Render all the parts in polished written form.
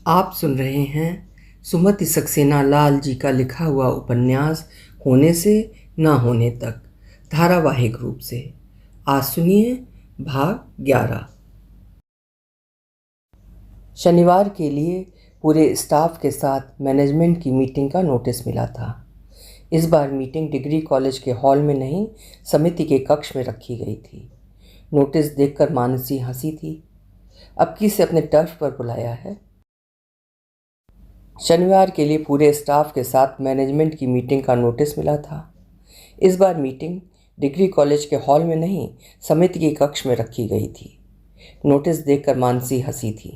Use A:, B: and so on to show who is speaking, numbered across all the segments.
A: आप सुन रहे हैं सुमति सक्सेना लाल जी का लिखा हुआ उपन्यास होने से ना होने तक धारावाहिक रूप से। आज सुनिए भाग 11। शनिवार के लिए पूरे स्टाफ के साथ मैनेजमेंट की मीटिंग का नोटिस मिला था। इस बार मीटिंग डिग्री कॉलेज के हॉल में नहीं, समिति के कक्ष में रखी गई थी। नोटिस देखकर मानसी हंसी थी। अब किसे अपने टर्फ पर बुलाया है। शनिवार के लिए पूरे स्टाफ के साथ मैनेजमेंट की मीटिंग का नोटिस मिला था। इस बार मीटिंग डिग्री कॉलेज के हॉल में नहीं, समिति के कक्ष में रखी गई थी। नोटिस देखकर मानसी हंसी थी।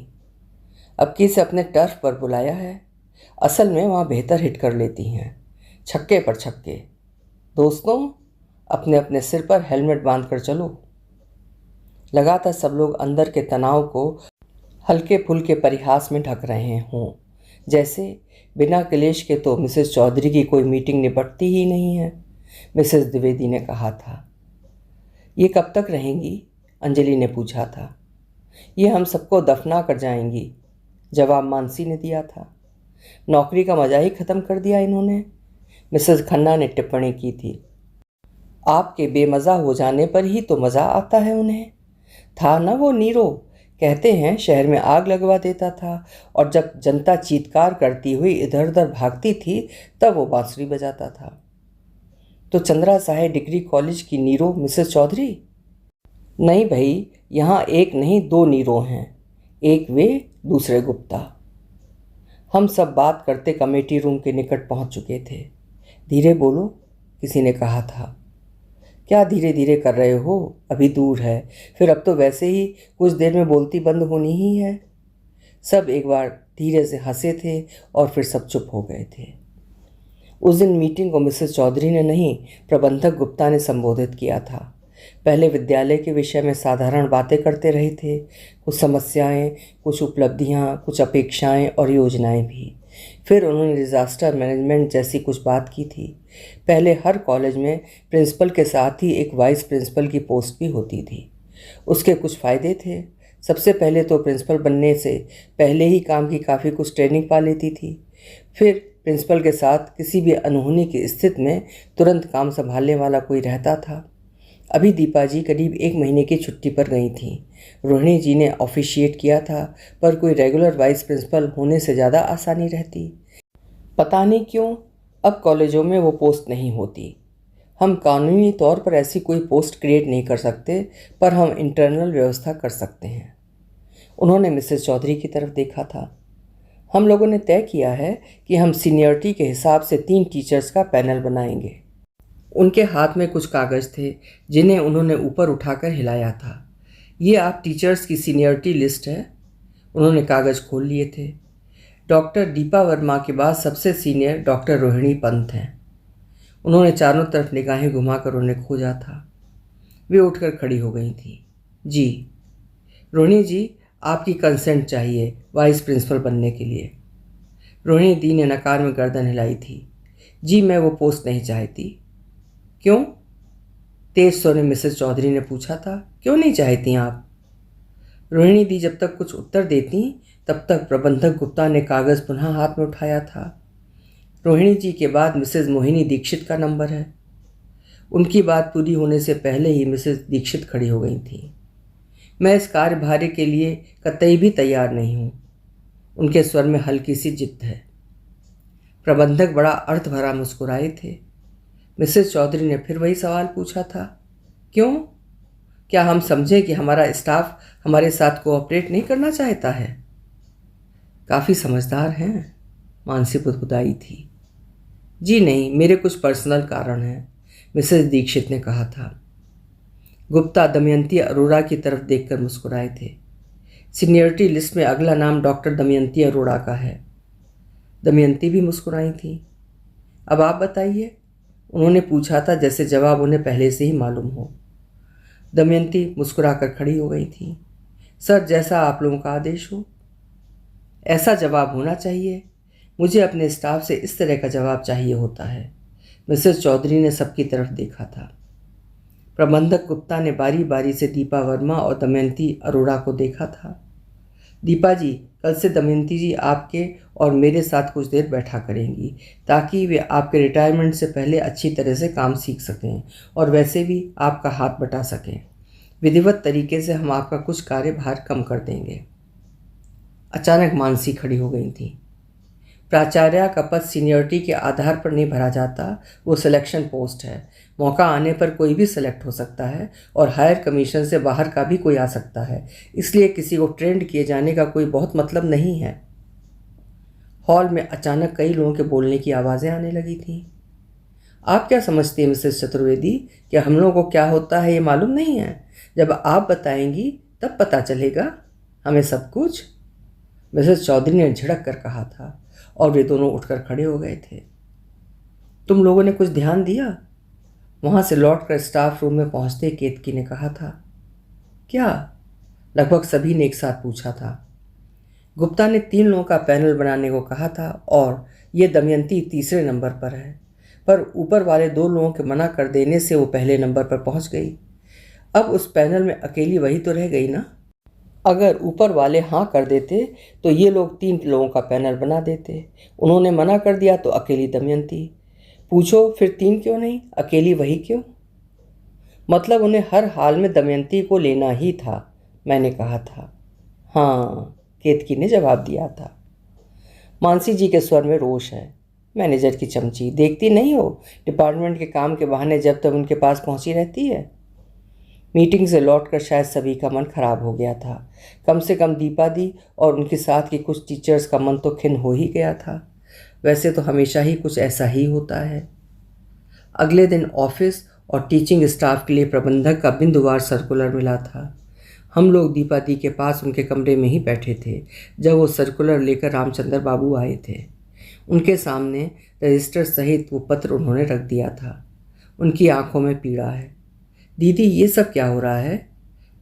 A: अब किसे अपने टर्फ पर बुलाया है। असल में वहाँ बेहतर हिट कर लेती हैं, छक्के पर छक्के। दोस्तों, अपने अपने सिर पर हेलमेट बांध कर चलो। लगातार सब लोग अंदर के तनाव को हल्के फुल्के परिहास में ढक रहे हों, जैसे बिना क्लेश के तो मिसेस चौधरी की कोई मीटिंग निपटती ही नहीं है। मिसेस द्विवेदी ने कहा था। ये कब तक रहेंगी? अंजलि ने पूछा था। ये हम सबको दफना कर जाएंगी, जवाब मानसी ने दिया था। नौकरी का मजा ही ख़त्म कर दिया इन्होंने, मिसेस खन्ना ने टिप्पणी की थी। आपके बेमज़ा हो जाने पर ही तो मज़ा आता है उन्हें। था ना वो नीरो, कहते हैं शहर में आग लगवा देता था, और जब जनता चीत्कार करती हुई इधर उधर भागती थी तब वो बांसुरी बजाता था। तो चंद्रा साहे डिग्री कॉलेज की नीरो मिसेस चौधरी? नहीं भाई, यहाँ एक नहीं दो नीरो हैं, एक वे दूसरे गुप्ता। हम सब बात करते कमेटी रूम के निकट पहुँच चुके थे। धीरे बोलो, किसी ने कहा था। क्या धीरे धीरे कर रहे हो, अभी दूर है, फिर अब तो वैसे ही कुछ देर में बोलती बंद होनी ही है। सब एक बार धीरे से हंसे थे और फिर सब चुप हो गए थे। उस दिन मीटिंग को मिसेस चौधरी ने नहीं, प्रबंधक गुप्ता ने संबोधित किया था। पहले विद्यालय के विषय में साधारण बातें करते रहे थे, कुछ समस्याएं, कुछ उपलब्धियां, कुछ अपेक्षाएं और योजनाएं भी। फिर उन्होंने डिज़ास्टर मैनेजमेंट जैसी कुछ बात की थी। पहले हर कॉलेज में प्रिंसिपल के साथ ही एक वाइस प्रिंसिपल की पोस्ट भी होती थी। उसके कुछ फ़ायदे थे। सबसे पहले तो प्रिंसिपल बनने से पहले ही काम की काफ़ी कुछ ट्रेनिंग पा लेती थी। फिर प्रिंसिपल के साथ किसी भी अनहोनी की स्थिति में तुरंत काम संभालने वाला कोई रहता था। अभी दीपा जी करीब 1 महीने की छुट्टी पर गई थीं। रोहिणी जी ने ऑफिशिएट किया था, पर कोई रेगुलर वाइस प्रिंसिपल होने से ज़्यादा आसानी रहती। पता नहीं क्यों अब कॉलेजों में वो पोस्ट नहीं होती। हम कानूनी तौर पर ऐसी कोई पोस्ट क्रिएट नहीं कर सकते, पर हम इंटरनल व्यवस्था कर सकते हैं। उन्होंने मिसेस चौधरी की तरफ देखा था। हम लोगों ने तय किया है कि हम सीनियरिटी के हिसाब से 3 टीचर्स का पैनल बनाएंगे। उनके हाथ में कुछ कागज़ थे जिन्हें उन्होंने ऊपर उठाकर हिलाया था। ये आप टीचर्स की सीनियरिटी लिस्ट है। उन्होंने कागज़ खोल लिए थे। डॉक्टर दीपा वर्मा के बाद सबसे सीनियर डॉक्टर रोहिणी पंत हैं। उन्होंने चारों तरफ निगाहें घुमाकर उन्हें खोजा था। वे उठकर खड़ी हो गई थीं। जी रोहिणी जी, आपकी कंसेंट चाहिए वाइस प्रिंसिपल बनने के लिए। रोहिणी दी ने नकार में गर्दन हिलाई थी। जी, मैं वो पोस्ट नहीं चाहती। क्यों? तेज स्वर में मिसेस चौधरी ने पूछा था। क्यों नहीं चाहती आप? रोहिणी दी जब तक कुछ उत्तर देती तब तक प्रबंधक गुप्ता ने कागज़ पुनः हाथ में उठाया था। रोहिणी जी के बाद मिसेस मोहिनी दीक्षित का नंबर है। उनकी बात पूरी होने से पहले ही मिसेस दीक्षित खड़ी हो गई थी। मैं इस कार्यभार के लिए कतई भी तैयार नहीं हूँ। उनके स्वर में हल्की सी जिद्द है। प्रबंधक बड़ा अर्थ भरा मुस्कुराए थे। मिसेस चौधरी ने फिर वही सवाल पूछा था। क्यों? क्या हम समझे कि हमारा स्टाफ हमारे साथ कोऑपरेट नहीं करना चाहता है? काफ़ी समझदार हैं, मानसी बुदबुदाई थी। जी नहीं, मेरे कुछ पर्सनल कारण हैं, मिसेस दीक्षित ने कहा था। गुप्ता दमयंती अरोड़ा की तरफ देखकर मुस्कुराए थे। सीनियरिटी लिस्ट में अगला नाम डॉक्टर दमयंती अरोड़ा का है। दमयंती भी मुस्कुराई थी। अब आप बताइए, उन्होंने पूछा था, जैसे जवाब उन्हें पहले से ही मालूम हो। दमयंती मुस्कुराकर खड़ी हो गई थी। सर, जैसा आप लोगों का आदेश हो। ऐसा जवाब होना चाहिए। मुझे अपने स्टाफ से इस तरह का जवाब चाहिए होता है। मिसेस चौधरी ने सबकी तरफ देखा था। प्रबंधक गुप्ता ने बारी बारी से दीपा वर्मा और दमयंती अरोड़ा को देखा था। दीपा जी, कल से दमयंती जी आपके और मेरे साथ कुछ देर बैठा करेंगी, ताकि वे आपके रिटायरमेंट से पहले अच्छी तरह से काम सीख सकें और वैसे भी आपका हाथ बटा सकें। विधिवत तरीके से हम आपका कुछ कार्यभार कम कर देंगे। अचानक मानसी खड़ी हो गई थी। प्राचार्य का पद सीनियरिटी के आधार पर नहीं भरा जाता, वो सिलेक्शन पोस्ट है। मौका आने पर कोई भी सेलेक्ट हो सकता है और हायर कमीशन से बाहर का भी कोई आ सकता है, इसलिए किसी को ट्रेंड किए जाने का कोई बहुत मतलब नहीं है। हॉल में अचानक कई लोगों के बोलने की आवाज़ें आने लगी थीं। आप क्या समझती हैं मिसेस चतुर्वेदी कि हम लोगों को क्या होता है ये मालूम नहीं है? जब आप बताएंगी तब पता चलेगा हमें सब कुछ, मिसेस चौधरी ने झिड़क कर कहा था और वे दोनों उठकर खड़े हो गए थे। तुम लोगों ने कुछ ध्यान दिया? वहाँ से लौटकर स्टाफ रूम में पहुँचते केतकी ने कहा था। क्या? लगभग सभी ने एक साथ पूछा था। गुप्ता ने 3 लोगों का पैनल बनाने को कहा था और ये दमयंती तीसरे नंबर पर है, पर ऊपर वाले 2 लोगों के मना कर देने से वो पहले नंबर पर पहुँच गई। अब उस पैनल में अकेली वही तो रह गई ना। अगर ऊपर वाले हाँ कर देते तो ये लोग 3 लोगों का पैनल बना देते। उन्होंने मना कर दिया तो अकेली दमयंती। पूछो फिर 3 क्यों नहीं, अकेली वही क्यों? मतलब उन्हें हर हाल में दमयंती को लेना ही था, मैंने कहा था। हाँ, केतकी ने जवाब दिया था। मानसी जी के स्वर में रोष है। मैनेजर की चमची, देखती नहीं हो डिपार्टमेंट के काम के बहाने जब तक उनके पास पहुंची रहती है। मीटिंग से लौटकर शायद सभी का मन खराब हो गया था। कम से कम दीपा दी और उनके साथ के कुछ टीचर्स का मन तो खिन्न हो ही गया था। वैसे तो हमेशा ही कुछ ऐसा ही होता है। अगले दिन ऑफिस और टीचिंग स्टाफ के लिए प्रबंधक का बिंदुवार सर्कुलर मिला था। हम लोग दीपा दी के पास उनके कमरे में ही बैठे थे जब वो सर्कुलर लेकर रामचंद्र बाबू आए थे। उनके सामने रजिस्टर सहित वो पत्र उन्होंने रख दिया था। उनकी आंखों में पीड़ा है। दीदी, ये सब क्या हो रहा है?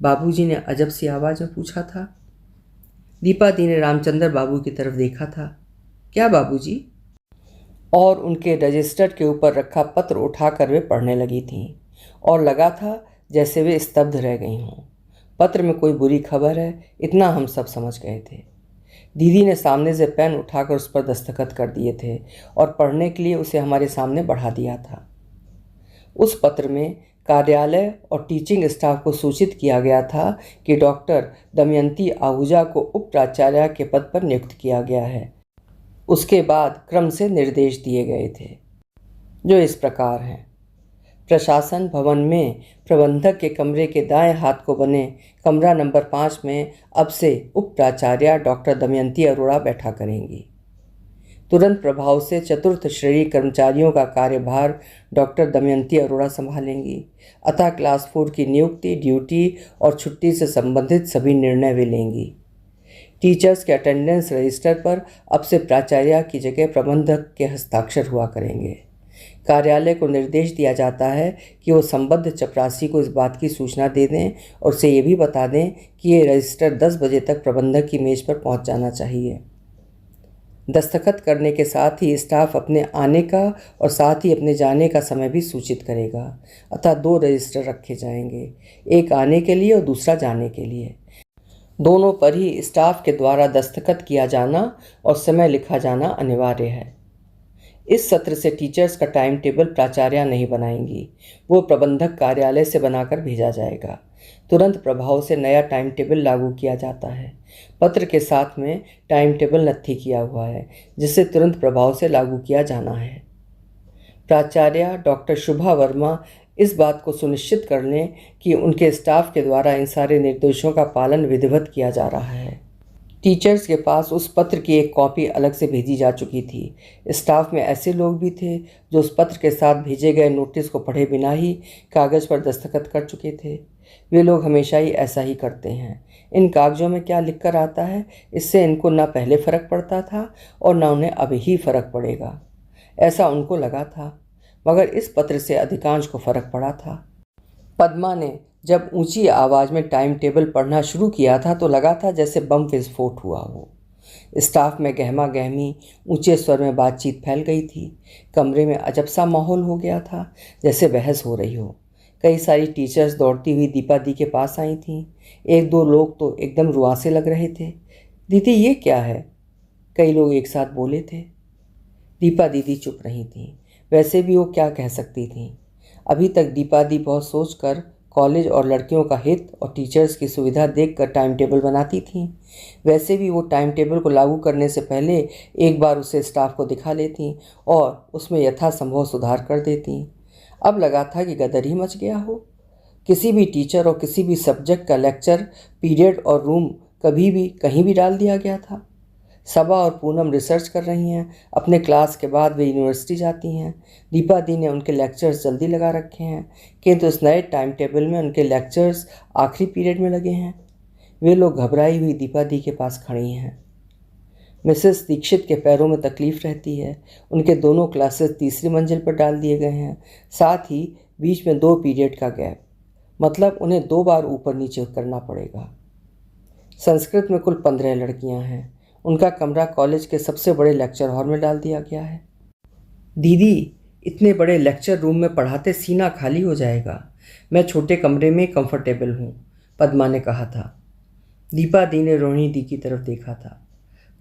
A: बाबूजी ने अजब सी आवाज़ में पूछा था। दीपा दी ने रामचंद्र बाबू की तरफ देखा था। क्या बाबूजी? और उनके रजिस्टर के ऊपर रखा पत्र उठाकर वे पढ़ने लगी थीं और लगा था जैसे वे स्तब्ध रह गई हों। पत्र में कोई बुरी खबर है, इतना हम सब समझ गए थे। दीदी ने सामने से पेन उठाकर उस पर दस्तखत कर दिए थे और पढ़ने के लिए उसे हमारे सामने बढ़ा दिया था। उस पत्र में कार्यालय और टीचिंग स्टाफ को सूचित किया गया था कि डॉक्टर दमयंती आहूजा को उप प्राचार्य के पद पर नियुक्त किया गया है। उसके बाद क्रम से निर्देश दिए गए थे, जो इस प्रकार हैं। प्रशासन भवन में प्रबंधक के कमरे के दाएं हाथ को बने कमरा नंबर 5 में अब से उप प्राचार्य डॉक्टर दमयंती अरोड़ा बैठा करेंगी। तुरंत प्रभाव से चतुर्थ श्रेणी कर्मचारियों का कार्यभार डॉक्टर दमयंती अरोड़ा संभालेंगी। अतः क्लास 4 की नियुक्ति, ड्यूटी और छुट्टी से संबंधित सभी निर्णय वे लेंगी। टीचर्स के अटेंडेंस रजिस्टर पर अब से प्राचार्य की जगह प्रबंधक के हस्ताक्षर हुआ करेंगे। कार्यालय को निर्देश दिया जाता है कि वो संबद्ध चपरासी को इस बात की सूचना दे दें और उसे ये भी बता दें कि ये रजिस्टर 10 बजे तक प्रबंधक की मेज़ पर पहुंच जाना चाहिए। दस्तखत करने के साथ ही स्टाफ अपने आने का और साथ ही अपने जाने का समय भी सूचित करेगा। अतः 2 रजिस्टर रखे जाएंगे, एक आने के लिए और दूसरा जाने के लिए। दोनों पर ही स्टाफ के द्वारा दस्तखत किया जाना और समय लिखा जाना अनिवार्य है। इस सत्र से टीचर्स का टाइम टेबल प्राचार्य नहीं बनाएंगी, वो प्रबंधक कार्यालय से बनाकर भेजा जाएगा। तुरंत प्रभाव से नया टाइम टेबल लागू किया जाता है। पत्र के साथ में टाइम टेबल नत्थी किया हुआ है, जिसे तुरंत प्रभाव से लागू किया जाना है। प्राचार्य डॉक्टर शुभा वर्मा इस बात को सुनिश्चित कर लें कि उनके स्टाफ के द्वारा इन सारे निर्देशों का पालन विधिवत किया जा रहा है। टीचर्स के पास उस पत्र की एक कॉपी अलग से भेजी जा चुकी थी। स्टाफ में ऐसे लोग भी थे जो उस पत्र के साथ भेजे गए नोटिस को पढ़े बिना ही कागज़ पर दस्तखत कर चुके थे। वे लोग हमेशा ही ऐसा ही करते हैं। इन कागज़ों में क्या लिख कर आता है, इससे इनको ना पहले फ़र्क पड़ता था और ना उन्हें अभी ही फ़र्क पड़ेगा, ऐसा उनको लगा था। मगर इस पत्र से अधिकांश को फ़र्क पड़ा था। पद्मा ने जब ऊंची आवाज़ में टाइम टेबल पढ़ना शुरू किया था तो लगा था जैसे बम विस्फोट हुआ हो। स्टाफ में गहमा गहमी, ऊंचे स्वर में बातचीत फैल गई थी। कमरे में अजब सा माहौल हो गया था, जैसे बहस हो रही हो। कई सारी टीचर्स दौड़ती हुई दीपा दी के पास आई थीं। 1-2 लोग तो एकदम रुआसे लग रहे थे। दीदी ये क्या है? कई लोग एक साथ बोले थे। दीपा दीदी चुप रही थीं। वैसे भी वो क्या कह सकती थीं? अभी तक दीपा दी बहुत सोचकर कॉलेज और लड़कियों का हित और टीचर्स की सुविधा देखकर टाइम टेबल बनाती थीं। वैसे भी वो टाइम टेबल को लागू करने से पहले एक बार उसे स्टाफ को दिखा लेती और उसमें यथासंभव सुधार कर देती। अब लगा था कि गदर ही मच गया हो। किसी भी टीचर और किसी भी सब्जेक्ट का लेक्चर पीरियड और रूम कभी भी कहीं भी डाल दिया गया था। सबा और पूनम रिसर्च कर रही हैं, अपने क्लास के बाद वे यूनिवर्सिटी जाती हैं। दीपा दी ने उनके लेक्चर्स जल्दी लगा रखे हैं, किंतु इस नए टाइम टेबल में उनके लेक्चर्स आखिरी पीरियड में लगे हैं। वे लोग घबराई हुई दीपा दी के पास खड़ी हैं। मिसेस दीक्षित के पैरों में तकलीफ़ रहती है। उनके दोनों क्लासेस तीसरी मंजिल पर डाल दिए गए हैं, साथ ही बीच में 2 पीरियड का गैप, मतलब उन्हें 2 बार ऊपर नीचे करना पड़ेगा। संस्कृत में कुल 15 लड़कियां हैं। उनका कमरा कॉलेज के सबसे बड़े लेक्चर हॉल में डाल दिया गया है। दीदी, इतने बड़े लेक्चर रूम में पढ़ाते सीना खाली हो जाएगा। मैं छोटे कमरे में कंफर्टेबल हूँ, पद्मा ने कहा था। दीपा दी ने रोहिणी दी की तरफ देखा था।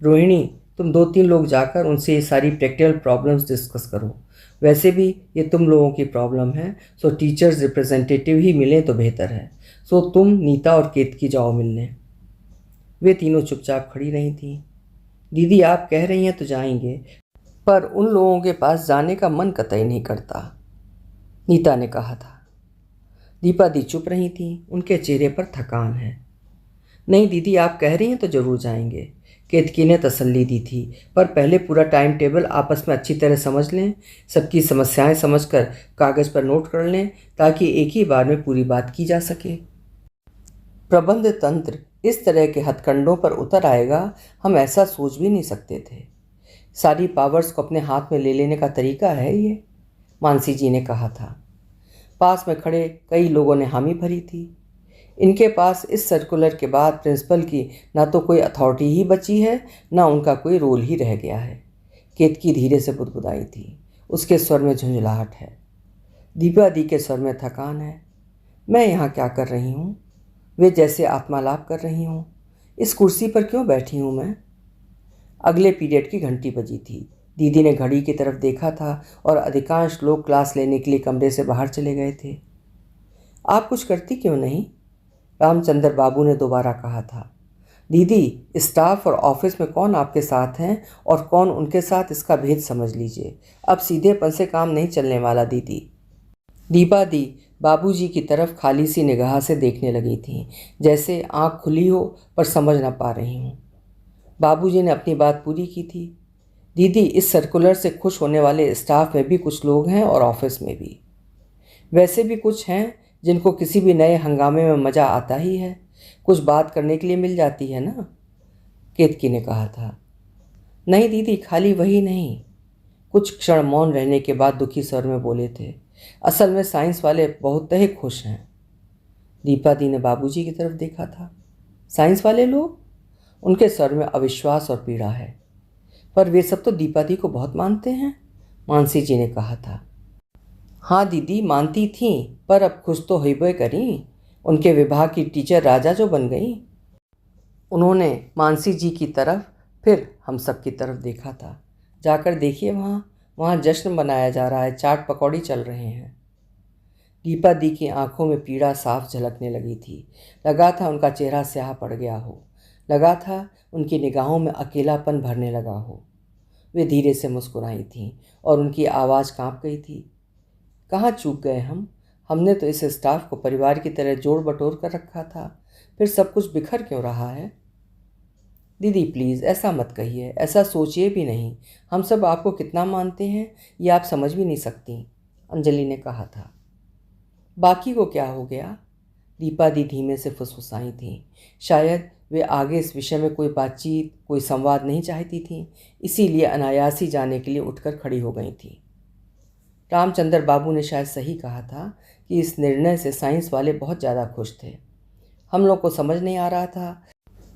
A: रोहिणी, तुम 2-3 लोग जाकर उनसे ये सारी प्रैक्टिकल प्रॉब्लम्स डिस्कस करो। वैसे भी ये तुम लोगों की प्रॉब्लम है, सो टीचर्स रिप्रेजेंटेटिव ही मिलें तो बेहतर है। सो तुम नीता और केतकी जाओ मिलने। वे तीनों चुपचाप खड़ी रही थीं। दीदी, आप कह रही हैं तो जाएंगे, पर उन लोगों के पास जाने का मन कतई नहीं करता, नीता ने कहा था। दीपा दी चुप रही थीं। उनके चेहरे पर थकान है। नहीं दीदी, आप कह रही हैं तो ज़रूर जाएंगे, केतकी ने तसल्ली दी थी। पर पहले पूरा टाइम टेबल आपस में अच्छी तरह समझ लें, सबकी समस्याएं समझकर कागज़ पर नोट कर लें, ताकि एक ही बार में पूरी बात की जा सके। प्रबंध तंत्र इस तरह के हथकंडों पर उतर आएगा, हम ऐसा सोच भी नहीं सकते थे। सारी पावर्स को अपने हाथ में ले लेने का तरीका है ये, मानसी जी ने कहा था। पास में खड़े कई लोगों ने हामी भरी थी। इनके पास इस सर्कुलर के बाद प्रिंसिपल की ना तो कोई अथॉरिटी ही बची है, ना उनका कोई रोल ही रह गया है। केतकी धीरे से बुदबुदाई थी। उसके स्वर में झुंझलाहट है। दीपा दी के स्वर में थकान है। मैं यहाँ क्या कर रही हूँ? वे जैसे आत्मालाप कर रही हूँ। इस कुर्सी पर क्यों बैठी हूँ मैं? अगले पीरियड की घंटी बजी थी। दीदी ने घड़ी की तरफ देखा था और अधिकांश लोग क्लास लेने के लिए कमरे से बाहर चले गए थे। आप कुछ करती क्यों नहीं? रामचंद्र बाबू ने दोबारा कहा था। दीदी, स्टाफ और ऑफिस में कौन आपके साथ हैं और कौन उनके साथ, इसका भेद समझ लीजिए। अब सीधेपन से काम नहीं चलने वाला दीदी। दीपा दी बाबूजी की तरफ खाली सी निगाह से देखने लगी थीं, जैसे आंख खुली हो पर समझ न पा रही हूँ। बाबूजी ने अपनी बात पूरी की थी। दीदी, इस सर्कुलर से खुश होने वाले स्टाफ में भी कुछ लोग हैं और ऑफिस में भी। वैसे भी कुछ हैं जिनको किसी भी नए हंगामे में मज़ा आता ही है, कुछ बात करने के लिए मिल जाती है ना, केतकी ने कहा था। नहीं दीदी, खाली वही नहीं। कुछ क्षण मौन रहने के बाद दुखी स्वर में बोले थे। असल में साइंस वाले बहुत ही खुश हैं। दीपा दी ने बाबूजी की तरफ देखा था। साइंस वाले लोग? उनके स्वर में अविश्वास और पीड़ा है। पर वे सब तो दीपा दी को बहुत मानते हैं, मानसी जी ने कहा था। हाँ दीदी, मानती थीं, पर अब खुश तो हुई करी। उनके विभाग की टीचर राजा जो बन गई। उन्होंने मानसी जी की तरफ, फिर हम सब की तरफ देखा था। जाकर देखिए, वहाँ जश्न मनाया जा रहा है, चाट पकौड़ी चल रहे हैं। दीपा दी की आंखों में पीड़ा साफ झलकने लगी थी। लगा था उनका चेहरा स्याह पड़ गया हो। लगा था उनकी निगाहों में अकेलापन भरने लगा हो। वे धीरे से मुस्कुराई थीं और उनकी आवाज़ कांप गई थी। कहाँ चूक गए हम? हमने तो इस स्टाफ को परिवार की तरह जोड़ बटोर कर रखा था, फिर सब कुछ बिखर क्यों रहा है? दीदी प्लीज़ ऐसा मत कहिए, ऐसा सोचिए भी नहीं। हम सब आपको कितना मानते हैं ये आप समझ भी नहीं सकती, अंजलि ने कहा था। बाकी को क्या हो गया? दीपा दी धीमे से फुसफुसाई थीं। शायद वे आगे इस विषय में कोई बातचीत, कोई संवाद नहीं चाहती थीं, इसीलिए अनायास ही जाने के लिए उठकर खड़ी हो गई थीं। रामचंद्र बाबू ने शायद सही कहा था कि इस निर्णय से साइंस वाले बहुत ज़्यादा खुश थे। हम लोग को समझ नहीं आ रहा था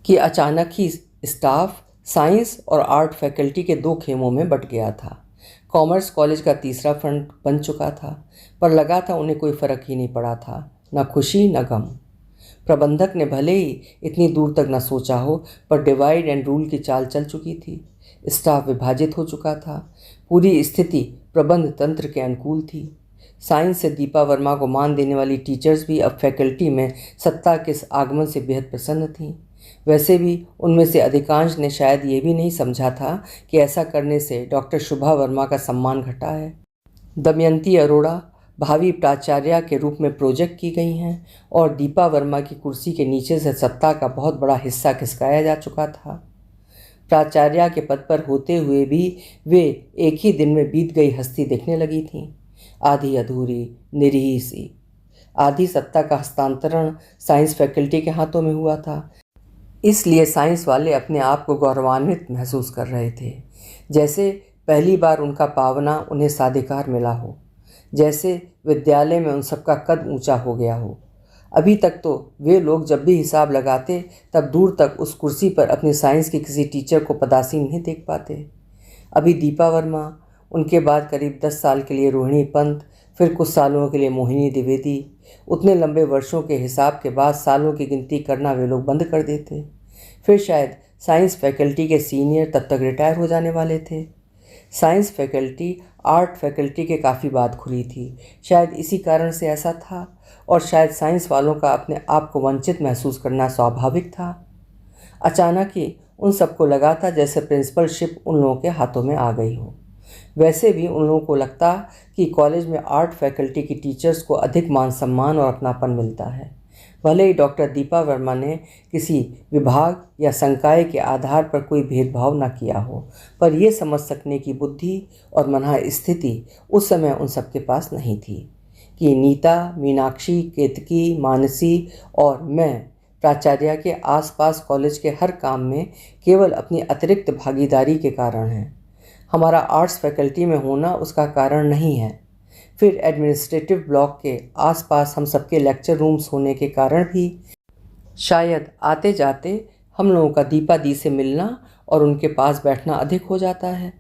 A: कि अचानक ही स्टाफ साइंस और आर्ट फैकल्टी के 2 खेमों में बंट गया था। कॉमर्स कॉलेज का तीसरा फ्रंट बन चुका था, पर लगा था उन्हें कोई फ़र्क ही नहीं पड़ा था, न खुशी न गम। प्रबंधक ने भले ही इतनी दूर तक न सोचा हो, पर डिवाइड एंड रूल की चाल चल चुकी थी। स्टाफ विभाजित हो चुका था। पूरी स्थिति प्रबंध तंत्र के अनुकूल थी। साइंस से दीपा वर्मा को मान देने वाली टीचर्स भी अब फैकल्टी में सत्ता के आगमन से बेहद प्रसन्न थीं। वैसे भी उनमें से अधिकांश ने शायद ये भी नहीं समझा था कि ऐसा करने से डॉक्टर शुभा वर्मा का सम्मान घटा है। दमयंती अरोड़ा भावी प्राचार्य के रूप में प्रोजेक्ट की गई हैं और दीपा वर्मा की कुर्सी के नीचे से सत्ता का बहुत बड़ा हिस्सा खिसकाया जा चुका था। प्राचार्य के पद पर होते हुए भी वे एक ही दिन में बीत गई हस्ती दिखने लगी थीं, आधी अधूरी, निरीह सी। आधी सत्ता का हस्तांतरण साइंस फैकल्टी के हाथों में हुआ था, इसलिए साइंस वाले अपने आप को गौरवान्वित महसूस कर रहे थे, जैसे पहली बार उनका पावना उन्हें साधिकार मिला हो, जैसे विद्यालय में उन सबका कद ऊंचा हो गया हो। अभी तक तो वे लोग जब भी हिसाब लगाते तब दूर तक उस कुर्सी पर अपनी साइंस के किसी टीचर को पदासीन नहीं देख पाते। अभी दीपा वर्मा, उनके बाद करीब 10 साल के लिए रोहिणी पंत, फिर कुछ सालों के लिए मोहिनी द्विवेदी। उतने लंबे वर्षों के हिसाब के बाद सालों की गिनती करना वे लोग बंद कर देते। फिर शायद साइंस फैकल्टी के सीनियर तब तक रिटायर हो जाने वाले थे। साइंस फैकल्टी आर्ट फैकल्टी के काफ़ी बाद खुली थी, शायद इसी कारण से ऐसा था, और शायद साइंस वालों का अपने आप को वंचित महसूस करना स्वाभाविक था। अचानक ही उन सबको लगा था जैसे प्रिंसिपलशिप उन लोगों के हाथों में आ गई हो। वैसे भी उन लोगों को लगता कि कॉलेज में आर्ट फैकल्टी की टीचर्स को अधिक मान सम्मान और अपनापन मिलता है। भले ही डॉक्टर दीपा वर्मा ने किसी विभाग या संकाय के आधार पर कोई भेदभाव न किया हो, पर यह समझ सकने की बुद्धि और मनः स्थिति उस समय उन सबके पास नहीं थी कि नीता, मीनाक्षी, केतकी, मानसी और मैं प्राचार्य के आसपास कॉलेज के हर काम में केवल अपनी अतिरिक्त भागीदारी के कारण हैं। हमारा आर्ट्स फैकल्टी में होना उसका कारण नहीं है। फिर एडमिनिस्ट्रेटिव ब्लॉक के आसपास हम सबके लेक्चर रूम्स होने के कारण भी शायद आते जाते हम लोगों का दीपा दी से मिलना और उनके पास बैठना अधिक हो जाता है।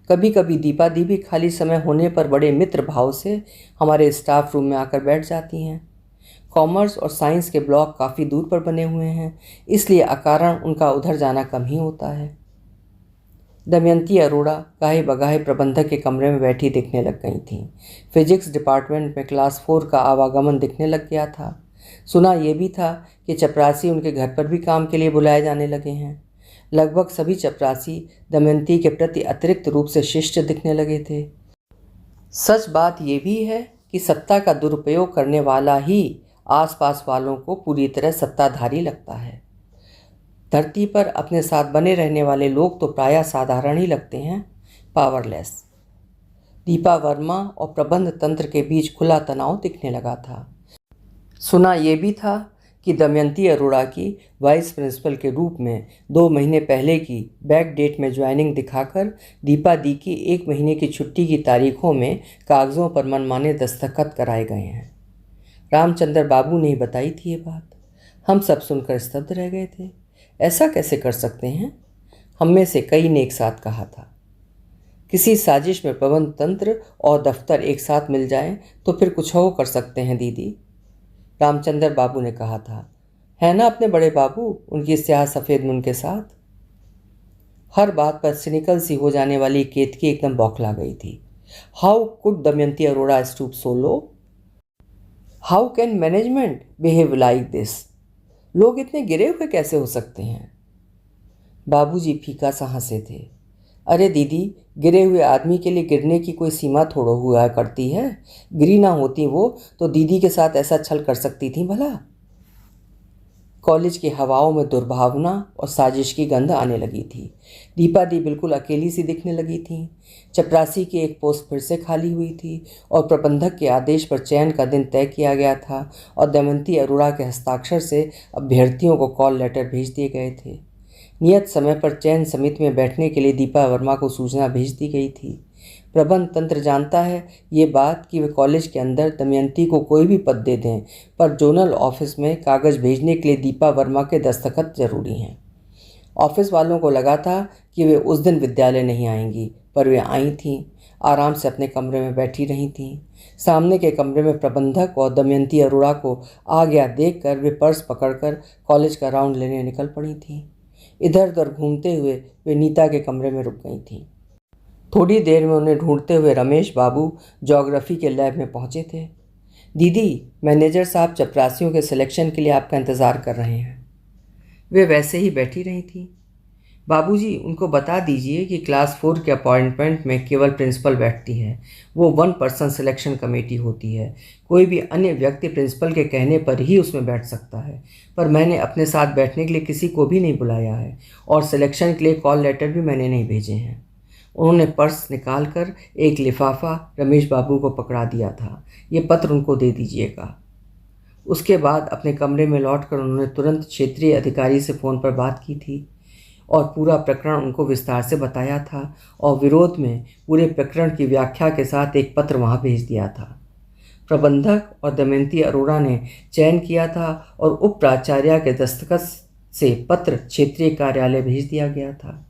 A: कभी कभी दीपा दी भी खाली समय होने पर बड़े मित्र भाव से हमारे स्टाफ रूम में आकर बैठ जाती हैं। कॉमर्स और साइंस के ब्लॉक काफ़ी दूर पर बने हुए हैं, इसलिए अकारण उनका उधर जाना कम ही होता है। दमयंती अरोड़ा गाहे बगाहे प्रबंधक के कमरे में बैठी दिखने लग गई थीं। फिजिक्स डिपार्टमेंट में क्लास 4 का आवागमन दिखने लग गया था। सुना ये भी था कि चपरासी उनके घर पर भी काम के लिए बुलाए जाने लगे हैं। लगभग सभी चपरासी दमयंती के प्रति अतिरिक्त रूप से शिष्ट दिखने लगे थे। सच बात यह भी है कि सत्ता का दुरुपयोग करने वाला ही आसपास वालों को पूरी तरह सत्ताधारी लगता है। धरती पर अपने साथ बने रहने वाले लोग तो प्रायः साधारण ही लगते हैं, पावरलेस। दीपा वर्मा और प्रबंध तंत्र के बीच खुला तनाव दिखने लगा था। सुना ये भी था कि दमयंती अरोड़ा की वाइस प्रिंसिपल के रूप में 2 महीने पहले की बैक डेट में ज्वाइनिंग दिखाकर दीपा दी की 1 महीने की छुट्टी की तारीखों में कागज़ों पर मनमाने दस्तखत कराए गए हैं। रामचंद्र बाबू ने ही बताई थी ये बात। हम सब सुनकर स्तब्ध रह गए थे। ऐसा कैसे कर सकते हैं? हम में से कई ने एक साथ कहा था। किसी साजिश में प्रबंध तंत्र और दफ्तर एक साथ मिल जाएं तो फिर कुछ हो कर सकते हैं दीदी, रामचंद्र बाबू ने कहा था। है ना अपने बड़े बाबू, उनकी स्याह सफ़ेद मुंह के साथ। हर बात पर सिनिकल सी हो जाने वाली केतकी एकदम बौखला गई थी। How could Damayanti Arora stoop so low? How can management behave like this? लोग इतने गिरे हुए कैसे हो सकते हैं? बाबूजी फीका सा हंसे थे। अरे दीदी, गिरे हुए आदमी के लिए गिरने की कोई सीमा थोड़ा हुआ करती है। गिरी ना होती वो तो दीदी के साथ ऐसा छल कर सकती थी भला? कॉलेज की हवाओं में दुर्भावना और साजिश की गंध आने लगी थी। दीपा दी बिल्कुल अकेली सी दिखने लगी थी। चपरासी की एक पोस्ट फिर से खाली हुई थी और प्रबंधक के आदेश पर चयन का दिन तय किया गया था और दमयंती अरोड़ा के हस्ताक्षर से अभ्यर्थियों को कॉल लेटर भेज दिए गए थे। नियत समय पर चयन समिति में बैठने के लिए दीपा वर्मा को सूचना भेज दी गई थी। प्रबंध तंत्र जानता है ये बात कि वे कॉलेज के अंदर दमयंती को कोई भी पद दे दें, पर जोनल ऑफिस में कागज़ भेजने के लिए दीपा वर्मा के दस्तखत जरूरी हैं। ऑफिस वालों को लगा था कि वे उस दिन विद्यालय नहीं आएंगी, पर वे आई थीं। आराम से अपने कमरे में बैठी रही थीं। सामने के कमरे में प्रबंधक और दमयंती अरोड़ा को आ गया देखकर वे पर्स पकड़कर कॉलेज का राउंड लेने निकल पड़ी थीं। इधर उधर घूमते हुए वे नीता के कमरे में रुक गई थीं। थोड़ी देर में उन्हें ढूंढते हुए रमेश बाबू ज्योग्राफी के लैब में पहुंचे थे। दीदी, मैनेजर साहब चपरासियों के सिलेक्शन के लिए आपका इंतज़ार कर रहे हैं। वे वैसे ही बैठी रही थीं। बाबूजी, उनको बता दीजिए कि क्लास 4 के अपॉइंटमेंट में केवल प्रिंसिपल बैठती है। वो 1 पर्सन सिलेक्शन कमेटी होती है। कोई भी अन्य व्यक्ति प्रिंसिपल के कहने पर ही उसमें बैठ सकता है, पर मैंने अपने साथ बैठने के लिए किसी को भी नहीं बुलाया है और सिलेक्शन के लिए कॉल लेटर भी मैंने नहीं भेजे हैं। उन्होंने पर्स निकालकर एक लिफाफा रमेश बाबू को पकड़ा दिया था। ये पत्र उनको दे दीजिएगा। उसके बाद अपने कमरे में लौटकर उन्होंने तुरंत क्षेत्रीय अधिकारी से फ़ोन पर बात की थी और पूरा प्रकरण उनको विस्तार से बताया था और विरोध में पूरे प्रकरण की व्याख्या के साथ एक पत्र वहाँ भेज दिया था। प्रबंधक और दमयंती अरोड़ा ने चयन किया था और उप प्राचार्य के दस्तखत से पत्र क्षेत्रीय कार्यालय भेज दिया गया था।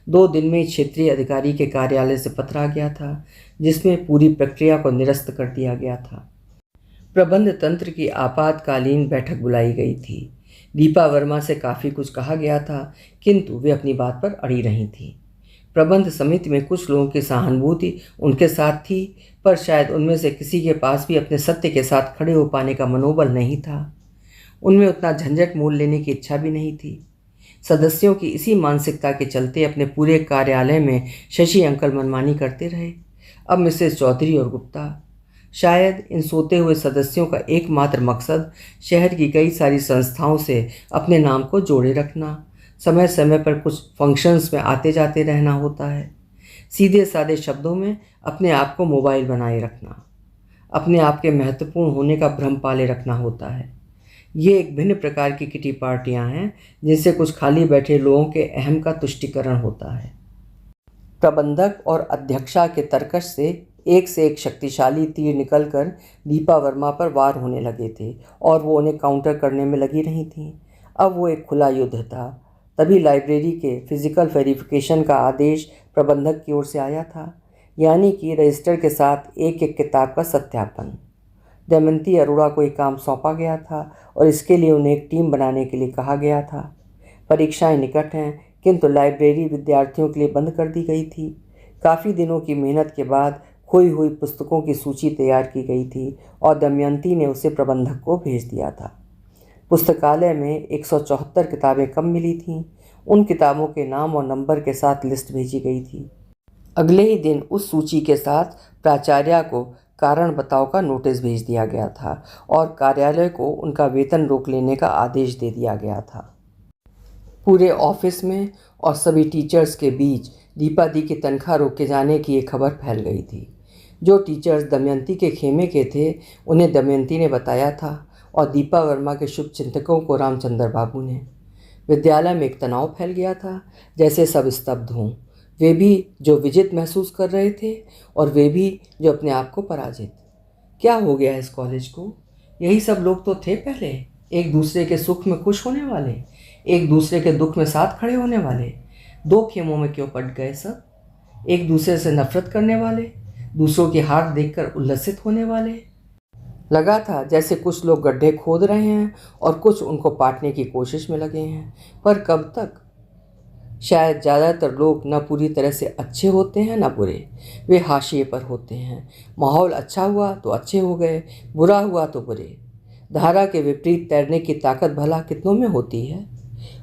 A: 2 दिन में क्षेत्रीय अधिकारी के कार्यालय से पत्र आ गया था, जिसमें पूरी प्रक्रिया को निरस्त कर दिया गया था। प्रबंध तंत्र की आपातकालीन बैठक बुलाई गई थी। दीपा वर्मा से काफ़ी कुछ कहा गया था, किंतु वे अपनी बात पर अड़ी रही थीं। प्रबंध समिति में कुछ लोगों की सहानुभूति उनके साथ थी, पर शायद उनमें से किसी के पास भी अपने सत्य के साथ खड़े हो पाने का मनोबल नहीं था। उनमें उतना झंझट मोल लेने की इच्छा भी नहीं थी। सदस्यों की इसी मानसिकता के चलते अपने पूरे कार्यालय में शशि अंकल मनमानी करते रहे। अब मिसेस चौधरी और गुप्ता। शायद इन सोते हुए सदस्यों का एकमात्र मकसद शहर की कई सारी संस्थाओं से अपने नाम को जोड़े रखना, समय समय पर कुछ फंक्शंस में आते जाते रहना होता है। सीधे सादे शब्दों में अपने आप को मोबाइल बनाए रखना, अपने आप के महत्वपूर्ण होने का भ्रम पाले रखना होता है। ये एक भिन्न प्रकार की किटी पार्टियां हैं जिनसे कुछ खाली बैठे लोगों के अहम का तुष्टिकरण होता है। प्रबंधक और अध्यक्षा के तर्कश से एक शक्तिशाली तीर निकलकर दीपा वर्मा पर वार होने लगे थे और वो उन्हें काउंटर करने में लगी रही थीं। अब वो एक खुला युद्ध था। तभी लाइब्रेरी के फिजिकल वेरिफिकेशन का आदेश प्रबंधक की ओर से आया था, यानी कि रजिस्टर के साथ एक एक किताब का सत्यापन। दमयंती अरोड़ा को एक काम सौंपा गया था और इसके लिए उन्हें एक टीम बनाने के लिए कहा गया था। परीक्षाएं निकट हैं, किंतु लाइब्रेरी विद्यार्थियों के लिए बंद कर दी गई थी। काफ़ी दिनों की मेहनत के बाद खोई हुई पुस्तकों की सूची तैयार की गई थी और दमयंती ने उसे प्रबंधक को भेज दिया था। पुस्तकालय में 174 किताबें कम मिली थीं। उन किताबों के नाम और नंबर के साथ लिस्ट भेजी गई थी। अगले ही दिन उस सूची के साथ प्राचार्य को कारण बताओ का नोटिस भेज दिया गया था और कार्यालय को उनका वेतन रोक लेने का आदेश दे दिया गया था। पूरे ऑफिस में और सभी टीचर्स के बीच दीपा दी की तनख्वाह रोके जाने की एक खबर फैल गई थी। जो टीचर्स दमयंती के खेमे के थे उन्हें दमयंती ने बताया था और दीपा वर्मा के शुभ चिंतकों को रामचंद्र बाबू ने। विद्यालय में एक तनाव फैल गया था, जैसे सब स्तब्ध हों। वे भी जो विजित महसूस कर रहे थे और वे भी जो अपने आप को पराजित। क्या हो गया इस कॉलेज को? यही सब लोग तो थे पहले, एक दूसरे के सुख में खुश होने वाले, एक दूसरे के दुख में साथ खड़े होने वाले। 2 खेमों में क्यों पट गए सब? एक दूसरे से नफरत करने वाले, दूसरों की हार देखकर उल्लसित होने वाले। लगा था जैसे कुछ लोग गड्ढे खोद रहे हैं और कुछ उनको पाटने की कोशिश में लगे हैं, पर कब तक? शायद ज़्यादातर लोग न पूरी तरह से अच्छे होते हैं न बुरे, वे हाशिए पर होते हैं। माहौल अच्छा हुआ तो अच्छे हो गए, बुरा हुआ तो बुरे। धारा के विपरीत तैरने की ताकत भला कितनों में होती है?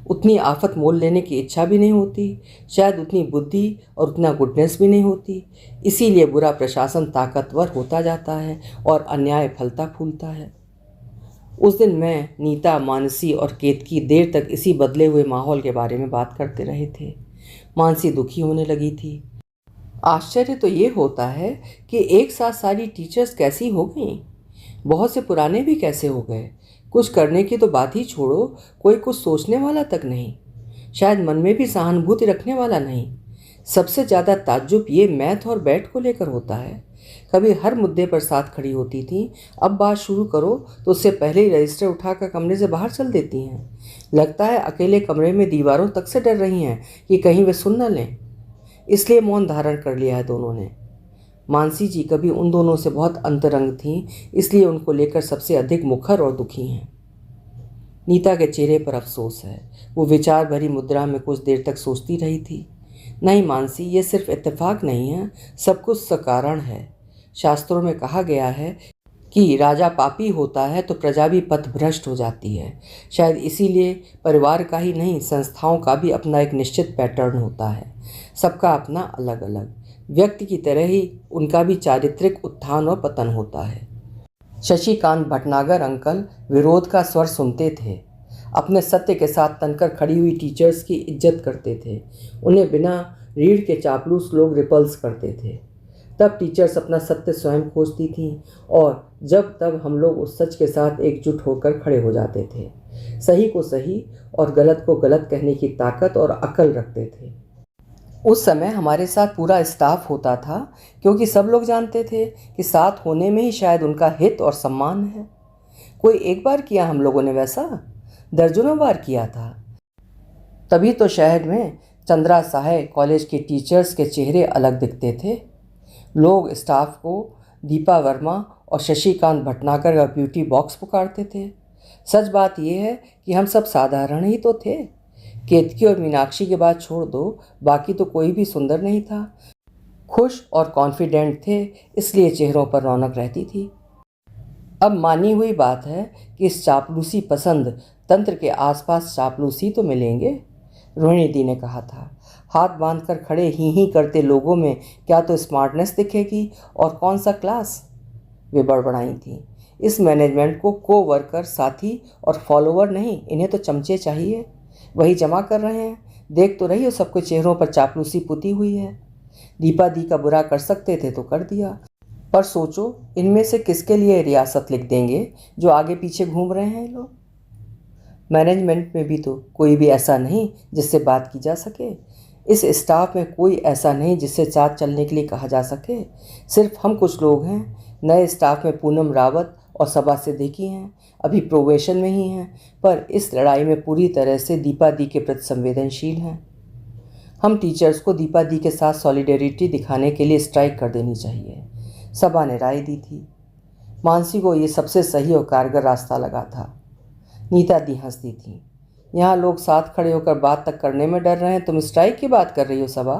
A: उतनी आफत मोल लेने की इच्छा भी नहीं होती, शायद उतनी बुद्धि और उतना गुडनेस भी नहीं होती। इसीलिए बुरा प्रशासन ताकतवर होता जाता है और अन्याय फलता फूलता है। उस दिन मैं, नीता, मानसी और केतकी देर तक इसी बदले हुए माहौल के बारे में बात करते रहे थे। मानसी दुखी होने लगी थी। आश्चर्य तो ये होता है कि एक साथ सारी टीचर्स कैसी हो गईं, बहुत से पुराने भी कैसे हो गए। कुछ करने की तो बात ही छोड़ो, कोई कुछ सोचने वाला तक नहीं, शायद मन में भी सहानुभूति रखने वाला नहीं। सबसे ज़्यादा ताज्जुब ये मैथ और बैट को लेकर होता है। कभी हर मुद्दे पर साथ खड़ी होती थी, अब बात शुरू करो तो उससे पहले ही रजिस्टर उठाकर कमरे से बाहर चल देती हैं। लगता है अकेले कमरे में दीवारों तक से डर रही हैं कि कहीं वे सुन न लें, इसलिए मौन धारण कर लिया है दोनों ने। मानसी जी कभी उन दोनों से बहुत अंतरंग थीं, इसलिए उनको लेकर सबसे अधिक मुखर और दुखी हैं। नीता के चेहरे पर अफसोस है। वो विचार भरी मुद्रा में कुछ देर तक सोचती रही थी। नहीं मानसी, ये सिर्फ इत्तेफाक नहीं है, सब कुछ सकारण है। शास्त्रों में कहा गया है कि राजा पापी होता है तो प्रजा भी पथभ्रष्ट हो जाती है। शायद इसीलिए परिवार का ही नहीं, संस्थाओं का भी अपना एक निश्चित पैटर्न होता है। सबका अपना अलग अलग। व्यक्ति की तरह ही उनका भी चारित्रिक उत्थान और पतन होता है। शशिकांत भटनागर अंकल विरोध का स्वर सुनते थे। अपने सत्य के साथ तनकर खड़ी हुई टीचर्स की इज्जत करते थे। उन्हें बिना रीढ़ के चापलूस लोग रिपल्स करते थे। तब टीचर्स अपना सत्य स्वयं खोजती थीं और जब तब हम लोग उस सच के साथ एकजुट होकर खड़े हो जाते थे। सही को सही और गलत को गलत कहने की ताकत और अकल रखते थे। उस समय हमारे साथ पूरा स्टाफ होता था, क्योंकि सब लोग जानते थे कि साथ होने में ही शायद उनका हित और सम्मान है। कोई एक बार किया हम लोगों ने वैसा, दर्जनों बार किया था। तभी तो शहर में चंद्रा सहाय कॉलेज के टीचर्स के चेहरे अलग दिखते थे। लोग स्टाफ को दीपा वर्मा और शशिकांत भटनागर का ब्यूटी बॉक्स पुकारते थे। सच बात यह है कि हम सब साधारण ही तो थे। केतकी और मीनाक्षी के बाद छोड़ दो, बाकी तो कोई भी सुंदर नहीं था। खुश और कॉन्फिडेंट थे, इसलिए चेहरों पर रौनक रहती थी। अब मानी हुई बात है कि इस चापलूसी पसंद तंत्र के आसपास चापलूसी तो मिलेंगे, रोहिणी दी ने कहा था। हाथ बांधकर खड़े ही करते लोगों में क्या तो स्मार्टनेस दिखेगी और कौन सा क्लास, वे बड़बड़ाई थी। इस मैनेजमेंट को को वर्कर, साथी और फॉलोवर नहीं, इन्हें तो चमचे चाहिए। वही जमा कर रहे हैं, देख तो रही हो सबके चेहरों पर चापलूसी पुती हुई है। दीपा दी का बुरा कर सकते थे तो कर दिया, पर सोचो इनमें से किसके लिए रियासत लिख देंगे जो आगे पीछे घूम रहे हैं लोग। मैनेजमेंट में भी तो कोई भी ऐसा नहीं जिससे बात की जा सके। इस स्टाफ में कोई ऐसा नहीं जिससे साथ चलने के लिए कहा जा सके। सिर्फ हम कुछ लोग हैं। नए स्टाफ में पूनम रावत और सबा सिद्दीकी हैं, अभी प्रोबेशन में ही हैं, पर इस लड़ाई में पूरी तरह से दीपा दी के प्रति संवेदनशील हैं। हम टीचर्स को दीपा दी के साथ सॉलिडेरिटी दिखाने के लिए स्ट्राइक कर देनी चाहिए, सबा ने राय दी थी। मानसी को ये सबसे सही और कारगर रास्ता लगा था। नीता दी हंसती थी। यहाँ लोग साथ खड़े होकर बात तक करने में डर रहे हैं, तुम स्ट्राइक की बात कर रही हो सबा?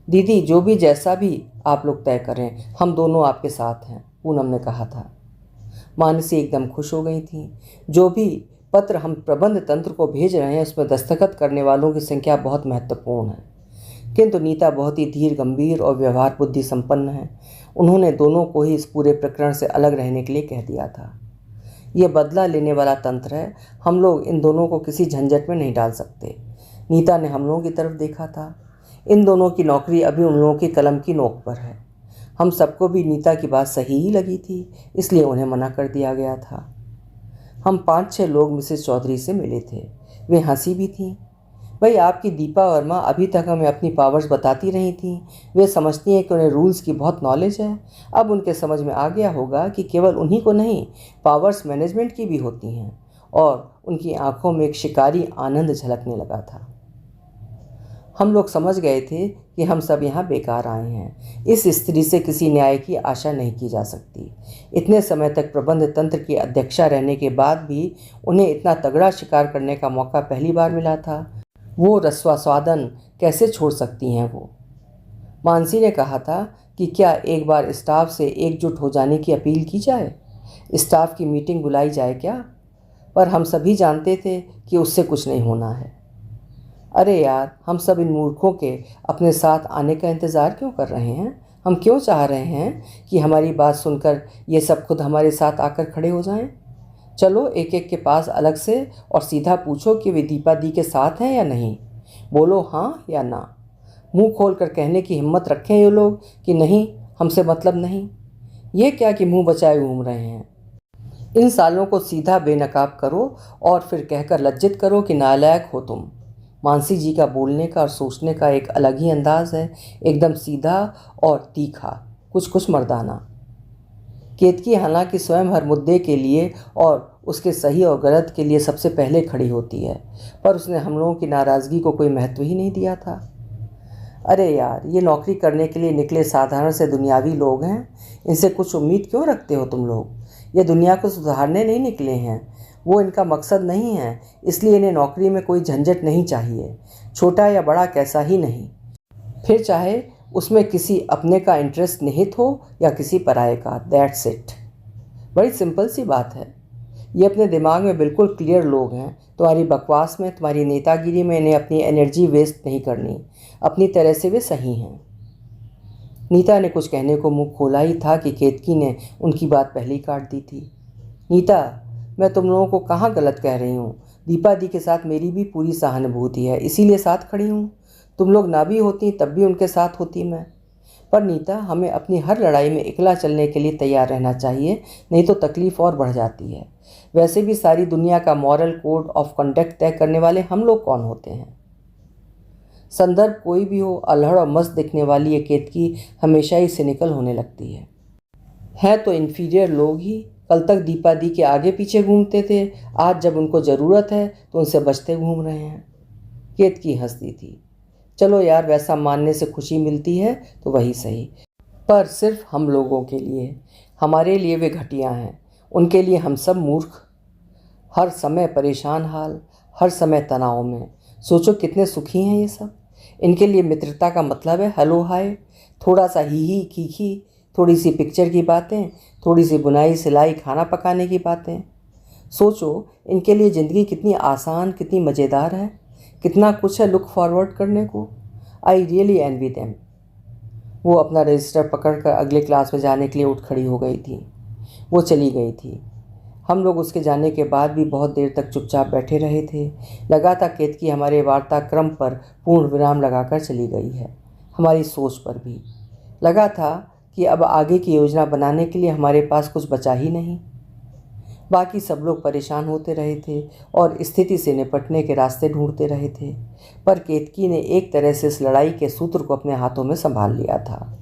A: दीदी, जो भी जैसा भी आप लोग तय करें, हम दोनों आपके साथ हैं, पूनम ने कहा था। मानसी एकदम खुश हो गई थी। जो भी पत्र हम प्रबंध तंत्र को भेज रहे हैं उसमें दस्तखत करने वालों की संख्या बहुत महत्वपूर्ण है, किंतु नीता बहुत ही धीर, गंभीर और व्यवहार बुद्धि संपन्न है। उन्होंने दोनों को ही इस पूरे प्रकरण से अलग रहने के लिए कह दिया था। यह बदला लेने वाला तंत्र है, हम लोग इन दोनों को किसी झंझट में नहीं डाल सकते। नीता ने हम लोगों की तरफ देखा था। इन दोनों की नौकरी अभी उन लोगों की कलम की नोक पर है। हम सबको भी नीता की बात सही ही लगी थी, इसलिए उन्हें मना कर दिया गया था। हम 5-6 लोग मिसेस चौधरी से मिले थे। वे हंसी भी थीं। भाई, आपकी दीपा वर्मा अभी तक हमें अपनी पावर्स बताती रही थीं। वे समझती हैं कि उन्हें रूल्स की बहुत नॉलेज है। अब उनके समझ में आ गया होगा कि केवल उन्हीं को नहीं, पावर्स मैनेजमेंट की भी होती हैं, और उनकी आंखों में एक शिकारी आनंद झलकने लगा था। हम लोग समझ गए थे कि हम सब यहाँ बेकार आए हैं। इस स्त्री से किसी न्याय की आशा नहीं की जा सकती। इतने समय तक प्रबंध तंत्र की अध्यक्षा रहने के बाद भी उन्हें इतना तगड़ा शिकार करने का मौका पहली बार मिला था। वो रस्वास्वादन कैसे छोड़ सकती हैं वो? मानसी ने कहा था कि क्या एक बार स्टाफ से एकजुट हो जाने की अपील की जाए, स्टाफ की मीटिंग बुलाई जाए क्या? पर हम सभी जानते थे कि उससे कुछ नहीं होना है। अरे यार, हम सब इन मूर्खों के अपने साथ आने का इंतज़ार क्यों कर रहे हैं? हम क्यों चाह रहे हैं कि हमारी बात सुनकर ये सब खुद हमारे साथ आकर खड़े हो जाएं? चलो एक एक के पास अलग से और सीधा पूछो कि वे दीपा दी के साथ हैं या नहीं। बोलो हाँ या ना। मुंह खोल कर कहने की हिम्मत रखें ये लोग कि नहीं, हमसे मतलब नहीं। ये क्या कि मुंह बचाए घूम रहे हैं। इन सालों को सीधा बेनकाब करो और फिर कहकर लज्जित करो कि नालायक हो तुम। मानसी जी का बोलने का और सोचने का एक अलग ही अंदाज है, एकदम सीधा और तीखा, कुछ मर्दाना। केतकी हालांकि स्वयं हर मुद्दे के लिए और उसके सही और गलत के लिए सबसे पहले खड़ी होती है, पर उसने हम लोगों की नाराज़गी को कोई महत्व ही नहीं दिया था। अरे यार, ये नौकरी करने के लिए निकले साधारण से दुनियावी लोग हैं, इनसे कुछ उम्मीद क्यों रखते हो तुम लोग? ये दुनिया को सुधारने नहीं निकले हैं, वो इनका मकसद नहीं है, इसलिए इन्हें नौकरी में कोई झंझट नहीं चाहिए, छोटा या बड़ा कैसा ही नहीं, फिर चाहे उसमें किसी अपने का इंटरेस्ट निहित हो या किसी पराये का। That's it. बड़ी सिंपल सी बात है। ये अपने दिमाग में बिल्कुल क्लियर लोग हैं। तुम्हारी बकवास में, तुम्हारी नेतागिरी में इन्हें अपनी एनर्जी वेस्ट नहीं करनी। अपनी तरह से वे सही हैं। नीता ने कुछ कहने को मुंह खोला ही था कि केतकी ने उनकी बात पहले ही काट दी थी। नीता, मैं तुम लोगों को कहाँ गलत कह रही हूँ? दीपा दी के साथ मेरी भी पूरी सहानुभूति है, इसीलिए साथ खड़ी हूँ। तुम लोग ना भी होती तब भी उनके साथ होती मैं। पर नीता, हमें अपनी हर लड़ाई में अकेला चलने के लिए तैयार रहना चाहिए, नहीं तो तकलीफ़ और बढ़ जाती है। वैसे भी सारी दुनिया का मॉरल कोड ऑफ कंडक्ट तय करने वाले हम लोग कौन होते हैं? संदर्भ कोई भी हो, अल्हड़ और मस्त दिखने वाली ये केतकी हमेशा ही सिनिकल होने लगती है तो इन्फीरियर लोग ही। कल तक दीपा दी के आगे पीछे घूमते थे, आज जब उनको ज़रूरत है तो उनसे बचते घूम रहे हैं। केतकी हंसती थी। चलो यार, वैसा मानने से खुशी मिलती है तो वही सही, पर सिर्फ हम लोगों के लिए। हमारे लिए वे घटिया हैं, उनके लिए हम सब मूर्ख। हर समय परेशान हाल, हर समय तनाव में। सोचो कितने सुखी हैं ये सब। इनके लिए मित्रता का मतलब है हेलो हाय, थोड़ा सा ही खीखी, थोड़ी सी पिक्चर की बातें, थोड़ी सी बुनाई सिलाई खाना पकाने की बातें। सोचो इनके लिए ज़िंदगी कितनी आसान, कितनी मज़ेदार है, कितना कुछ है लुक फॉरवर्ड करने को। I really envy them. वो अपना रजिस्टर पकड़कर अगले क्लास में जाने के लिए उठ खड़ी हो गई थी। वो चली गई थी। हम लोग उसके जाने के बाद भी बहुत देर तक चुपचाप बैठे रहे थे। लगा था केतकी हमारे वार्ताक्रम पर पूर्ण विराम लगाकर चली गई है, हमारी सोच पर भी। लगा था कि अब आगे की योजना बनाने के लिए हमारे पास कुछ बचा ही नहीं। बाकी सब लोग परेशान होते रहे थे और स्थिति से निपटने के रास्ते ढूंढते रहे थे, पर केतकी ने एक तरह से इस लड़ाई के सूत्र को अपने हाथों में संभाल लिया था।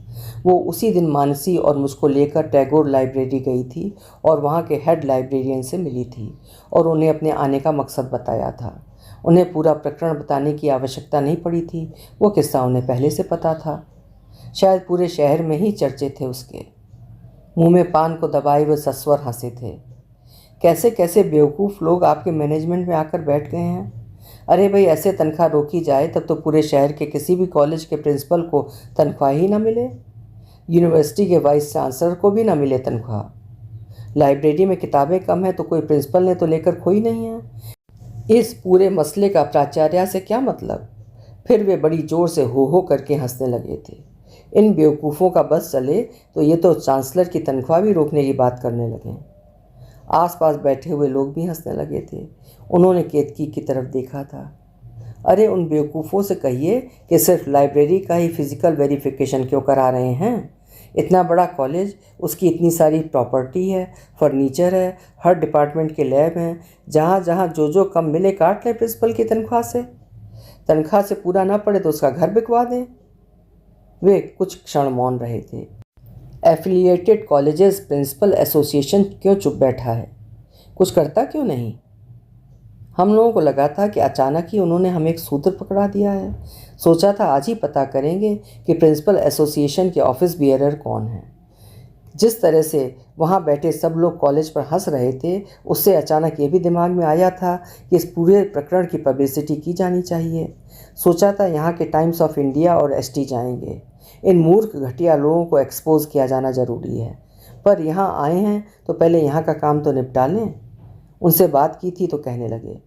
A: वो उसी दिन मानसी और मुझको लेकर टैगोर लाइब्रेरी गई थी और वहाँ के हेड लाइब्रेरियन से मिली थी और उन्हें अपने आने का मकसद बताया था। उन्हें पूरा प्रकरण बताने की आवश्यकता नहीं पड़ी थी, वो किस्सा उन्हें पहले से पता था। शायद पूरे शहर में ही चर्चे थे उसके। मुंह में पान को दबाए हुए सस्वर हंसे थे। कैसे कैसे बेवकूफ़ लोग आपके मैनेजमेंट में आकर बैठ गए हैं। अरे भाई, ऐसे तनख्वाह रोकी जाए तब तो पूरे शहर के किसी भी कॉलेज के प्रिंसिपल को तनख्वाह ही ना मिले, यूनिवर्सिटी के वाइस चांसलर को भी ना मिले तनख्वाह। लाइब्रेरी में किताबें कम हैं तो कोई प्रिंसिपल ने तो लेकर खोई नहीं है। इस पूरे मसले का प्राचार्य से क्या मतलब? फिर वे बड़ी ज़ोर से हो करके हंसने लगे थे। इन बेवकूफ़ों का बस चले तो ये तो चांसलर की तनख्वाह भी रोकने की बात करने लगे। आसपास बैठे हुए लोग भी हंसने लगे थे। उन्होंने केतकी की तरफ देखा था। अरे, उन बेवकूफ़ों से कहिए कि सिर्फ लाइब्रेरी का ही फिज़िकल वेरिफिकेशन क्यों करा रहे हैं। इतना बड़ा कॉलेज, उसकी इतनी सारी प्रॉपर्टी है, फर्नीचर है, हर डिपार्टमेंट के लैब हैं, जहाँ जहाँ जो कम मिले काट लें प्रिंसिपल की तनख्वाह से पूरा ना पड़े तो उसका घर बिकवा दें। वे कुछ क्षण मौन रहे थे। एफिलिएटेड कॉलेजेस प्रिंसिपल एसोसिएशन क्यों चुप बैठा है? कुछ करता क्यों नहीं? हम लोगों को लगा था कि अचानक ही उन्होंने हमें एक सूत्र पकड़ा दिया है। सोचा था आज ही पता करेंगे कि प्रिंसिपल एसोसिएशन के ऑफिस बियरर कौन है। जिस तरह से वहाँ बैठे सब लोग कॉलेज पर हंस रहे थे, उससे अचानक ये भी दिमाग में आया था कि इस पूरे प्रकरण की पब्लिसिटी की जानी चाहिए। सोचा था यहाँ के टाइम्स ऑफ इंडिया और एसटी जाएंगे। इन मूर्ख घटिया लोगों को एक्सपोज किया जाना ज़रूरी है। पर यहाँ आए हैं तो पहले यहाँ का काम तो निपटा लें। उनसे बात की थी तो कहने लगे,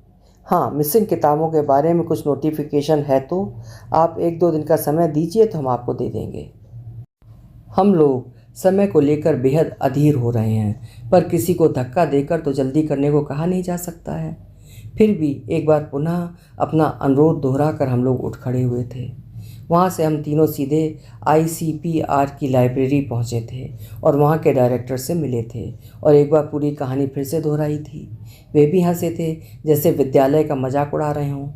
A: हाँ, मिसिंग किताबों के बारे में कुछ नोटिफिकेशन है तो आप 1-2 दिन का समय दीजिए तो हम आपको दे देंगे। हम लोग समय को लेकर बेहद अधीर हो रहे हैं, पर किसी को धक्का देकर तो जल्दी करने को कहा नहीं जा सकता है। फिर भी एक बार पुनः अपना अनुरोध दोहरा कर हम लोग उठ खड़े हुए थे। वहाँ से हम तीनों सीधे ICPR की लाइब्रेरी पहुँचे थे और वहाँ के डायरेक्टर से मिले थे और एक बार पूरी कहानी फिर से दोहराई थी। वे भी हंसे थे जैसे विद्यालय का मजाक उड़ा रहे हों।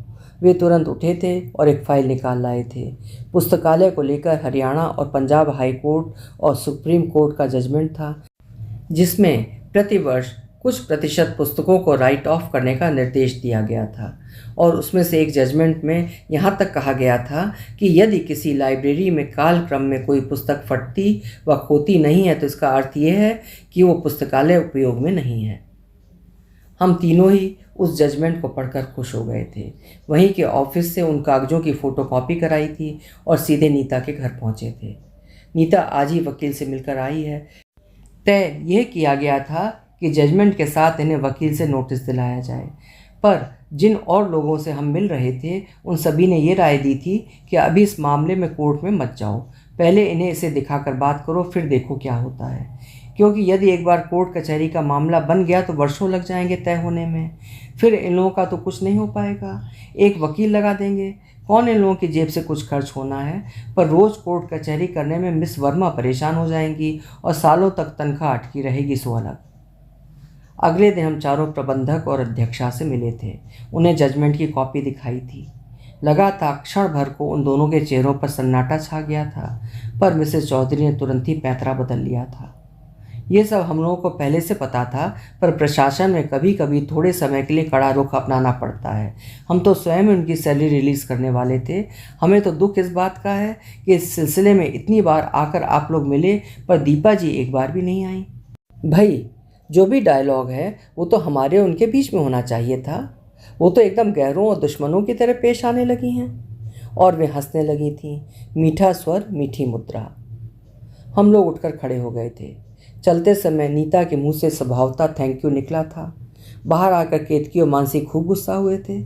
A: वे तुरंत उठे थे और एक फ़ाइल निकाल लाए थे। पुस्तकालय को लेकर हरियाणा और पंजाब हाई कोर्ट और सुप्रीम कोर्ट का जजमेंट था, जिसमें प्रतिवर्ष कुछ प्रतिशत पुस्तकों को राइट ऑफ करने का निर्देश दिया गया था और उसमें से एक जजमेंट में यहाँ तक कहा गया था कि यदि किसी लाइब्रेरी में कालक्रम में कोई पुस्तक फटती व खोती नहीं है तो इसका अर्थ यह है कि वो पुस्तकालय उपयोग में नहीं है। हम तीनों ही उस जजमेंट को पढ़कर खुश हो गए थे। वहीं के ऑफिस से उन कागजों की फ़ोटोकॉपी कराई थी और सीधे नीता के घर पहुँचे थे। नीता आज ही वकील से मिलकर आई है। तय यह किया गया था कि जजमेंट के साथ इन्हें वकील से नोटिस दिलाया जाए, पर जिन और लोगों से हम मिल रहे थे उन सभी ने ये राय दी थी कि अभी इस मामले में कोर्ट में मत जाओ, पहले इन्हें इसे दिखाकर बात करो, फिर देखो क्या होता है। क्योंकि यदि एक बार कोर्ट कचहरी का मामला बन गया तो वर्षों लग जाएंगे तय होने में, फिर इन लोगों का तो कुछ नहीं हो पाएगा। एक वकील लगा देंगे, कौन इन लोगों की जेब से कुछ खर्च होना है, पर रोज़ कोर्ट कचहरी करने में मिस वर्मा परेशान हो जाएंगी और सालों तक तनख्वाह अटकी रहेगी। सो अलग। अगले दिन हम चारों प्रबंधक और अध्यक्षा से मिले थे। उन्हें जजमेंट की कॉपी दिखाई थी। लगा था क्षण भर को उन दोनों के चेहरों पर सन्नाटा छा गया था, पर मिसेस चौधरी ने तुरंत ही पैंतरा बदल लिया था। ये सब हम लोगों को पहले से पता था, पर प्रशासन में कभी कभी थोड़े समय के लिए कड़ा रुख अपनाना पड़ता है। हम तो स्वयं उनकी सैलरी रिलीज़ करने वाले थे। हमें तो दुख इस बात का है कि इस सिलसिले में इतनी बार आकर आप लोग मिले, पर दीपा जी एक बार भी नहीं आई। भाई, जो भी डायलॉग है वो तो हमारे उनके बीच में होना चाहिए था। वो तो एकदम गैरों और दुश्मनों की तरह पेश आने लगी हैं। और वे हंसने लगी थीं। मीठा स्वर, मीठी मुद्रा। हम लोग उठकर खड़े हो गए थे। चलते समय नीता के मुंह से स्वभावतः थैंक यू निकला था। बाहर आकर केतकी और मानसी खूब गुस्सा हुए थे।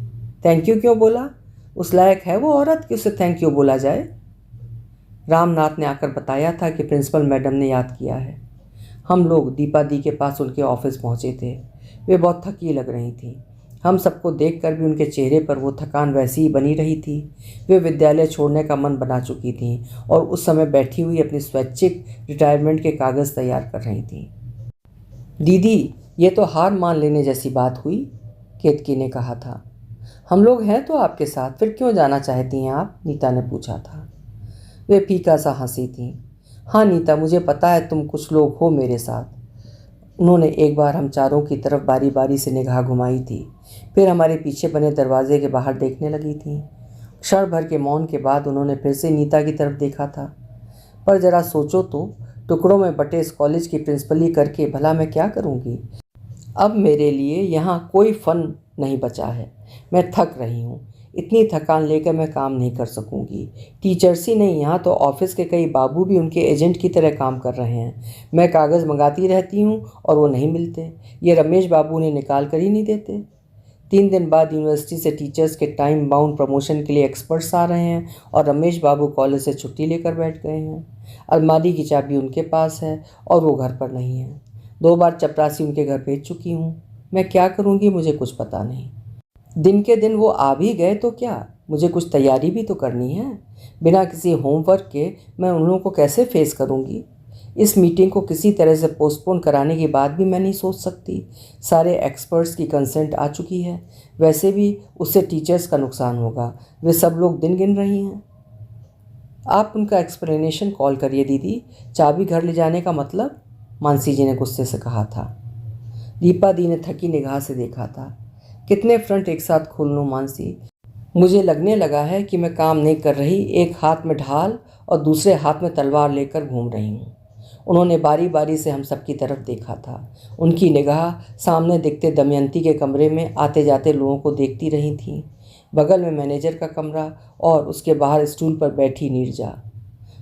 A: थैंक यू क्यों बोला? उस लायक है वो औरत कि उसे थैंक यू बोला जाए? रामनाथ ने आकर बताया था कि प्रिंसिपल मैडम ने याद किया है। हम लोग दीपा दी के पास उनके ऑफिस पहुंचे थे। वे बहुत थकी लग रही थीं। हम सबको देखकर भी उनके चेहरे पर वो थकान वैसी ही बनी रही थी। वे विद्यालय छोड़ने का मन बना चुकी थीं और उस समय बैठी हुई अपनी स्वैच्छिक रिटायरमेंट के कागज़ तैयार कर रही थीं। दीदी, ये तो हार मान लेने जैसी बात हुई, केतकी ने कहा था। हम लोग हैं तो आपके साथ, फिर क्यों जाना चाहती हैं आप? नीता ने पूछा था। वे फीका सा हंसी थीं। हाँ नीता, मुझे पता है तुम कुछ लोग हो मेरे साथ। उन्होंने एक बार हम चारों की तरफ बारी बारी से निगाह घुमाई थी, फिर हमारे पीछे बने दरवाजे के बाहर देखने लगी थीं। क्षण भर के मौन के बाद उन्होंने फिर से नीता की तरफ देखा था। पर जरा सोचो तो, टुकड़ों में बटे इस कॉलेज की प्रिंसिपली करके भला मैं क्या करूँगी? अब मेरे लिए यहाँ कोई फ़न नहीं बचा है। मैं थक रही हूँ। इतनी थकान लेकर मैं काम नहीं कर सकूंगी। टीचर्स ही नहीं, यहाँ तो ऑफिस के कई बाबू भी उनके एजेंट की तरह काम कर रहे हैं। मैं कागज़ मंगाती रहती हूँ और वो नहीं मिलते। ये रमेश बाबू उन्हें निकाल कर ही नहीं देते। 3 दिन बाद यूनिवर्सिटी से टीचर्स के टाइम बाउंड प्रमोशन के लिए एक्सपर्ट्स आ रहे हैं और रमेश बाबू कॉलेज से छुट्टी लेकर बैठ गए हैं। अलमारी की चाबी उनके पास है और वो घर पर नहीं है। 2 बार चपरासी उनके घर भेज चुकी हूँ। मैं क्या करूँगी मुझे कुछ पता नहीं। दिन के दिन वो आ भी गए तो क्या, मुझे कुछ तैयारी भी तो करनी है। बिना किसी होमवर्क के मैं उन लोगों को कैसे फेस करूँगी? इस मीटिंग को किसी तरह से पोस्टपोन कराने की बात भी मैं नहीं सोच सकती। सारे एक्सपर्ट्स की कंसेंट आ चुकी है। वैसे भी उससे टीचर्स का नुकसान होगा। वे सब लोग दिन गिन रही हैं। आप उनका एक्सप्लेनेशन कॉल करिए दीदी। चाबी घर ले जाने का मतलब? मानसी जी ने गुस्से से कहा था। दीपा दी ने थकी निगाह से देखा था। कितने फ्रंट एक साथ खोल लूँ मानसी? मुझे लगने लगा है कि मैं काम नहीं कर रही, एक हाथ में ढाल और दूसरे हाथ में तलवार लेकर घूम रही हूँ। उन्होंने बारी बारी से हम सबकी तरफ देखा था। उनकी निगाह सामने दिखते दमयंती के कमरे में आते जाते लोगों को देखती रही थी। बगल में मैनेजर का कमरा और उसके बाहर स्टूल पर बैठी नीरजा।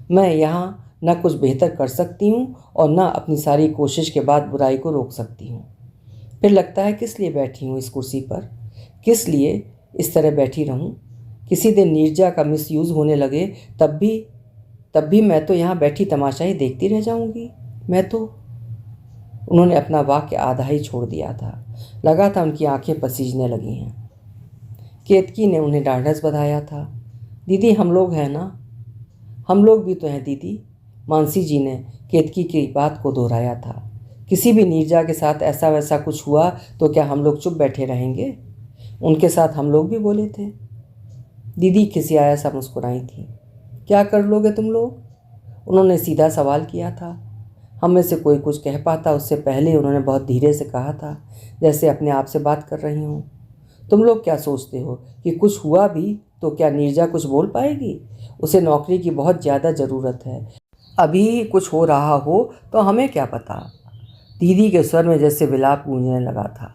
A: मैं यहाँ न कुछ बेहतर कर सकती हूँ और न अपनी सारी कोशिश के बाद बुराई को रोक सकती हूँ। फिर लगता है किस लिए बैठी हूँ इस कुर्सी पर? किस लिए इस तरह बैठी रहूँ? किसी दिन नीरजा का मिसयूज़ होने लगे तब भी मैं तो यहाँ बैठी तमाशा ही देखती रह जाऊँगी। मैं तो उन्होंने अपना वाक्य आधा ही छोड़ दिया था। लगा था उनकी आंखें पसीजने लगी हैं। केतकी ने उन्हें ढाढ़स बंधाया था। दीदी, हम लोग हैं ना? हम लोग भी तो हैं दीदी। मानसी जी ने केतकी की बात को दोहराया था। किसी भी नीरजा के साथ ऐसा वैसा कुछ हुआ तो क्या हम लोग चुप बैठे रहेंगे? उनके साथ हम लोग भी बोले थे। दीदी खिसियाया सा मुस्कुराई थी। क्या कर लोगे तुम लोग? उन्होंने सीधा सवाल किया था। हम में से कोई कुछ कह पाता उससे पहले उन्होंने बहुत धीरे से कहा था, जैसे अपने आप से बात कर रही हूँ। तुम लोग क्या सोचते हो कि कुछ हुआ भी तो क्या नीरजा कुछ बोल पाएगी? उसे नौकरी की बहुत ज़्यादा ज़रूरत है। अभी कुछ हो रहा हो तो हमें क्या पता। दीदी के स्वर में जैसे विलाप गूंजने लगा था।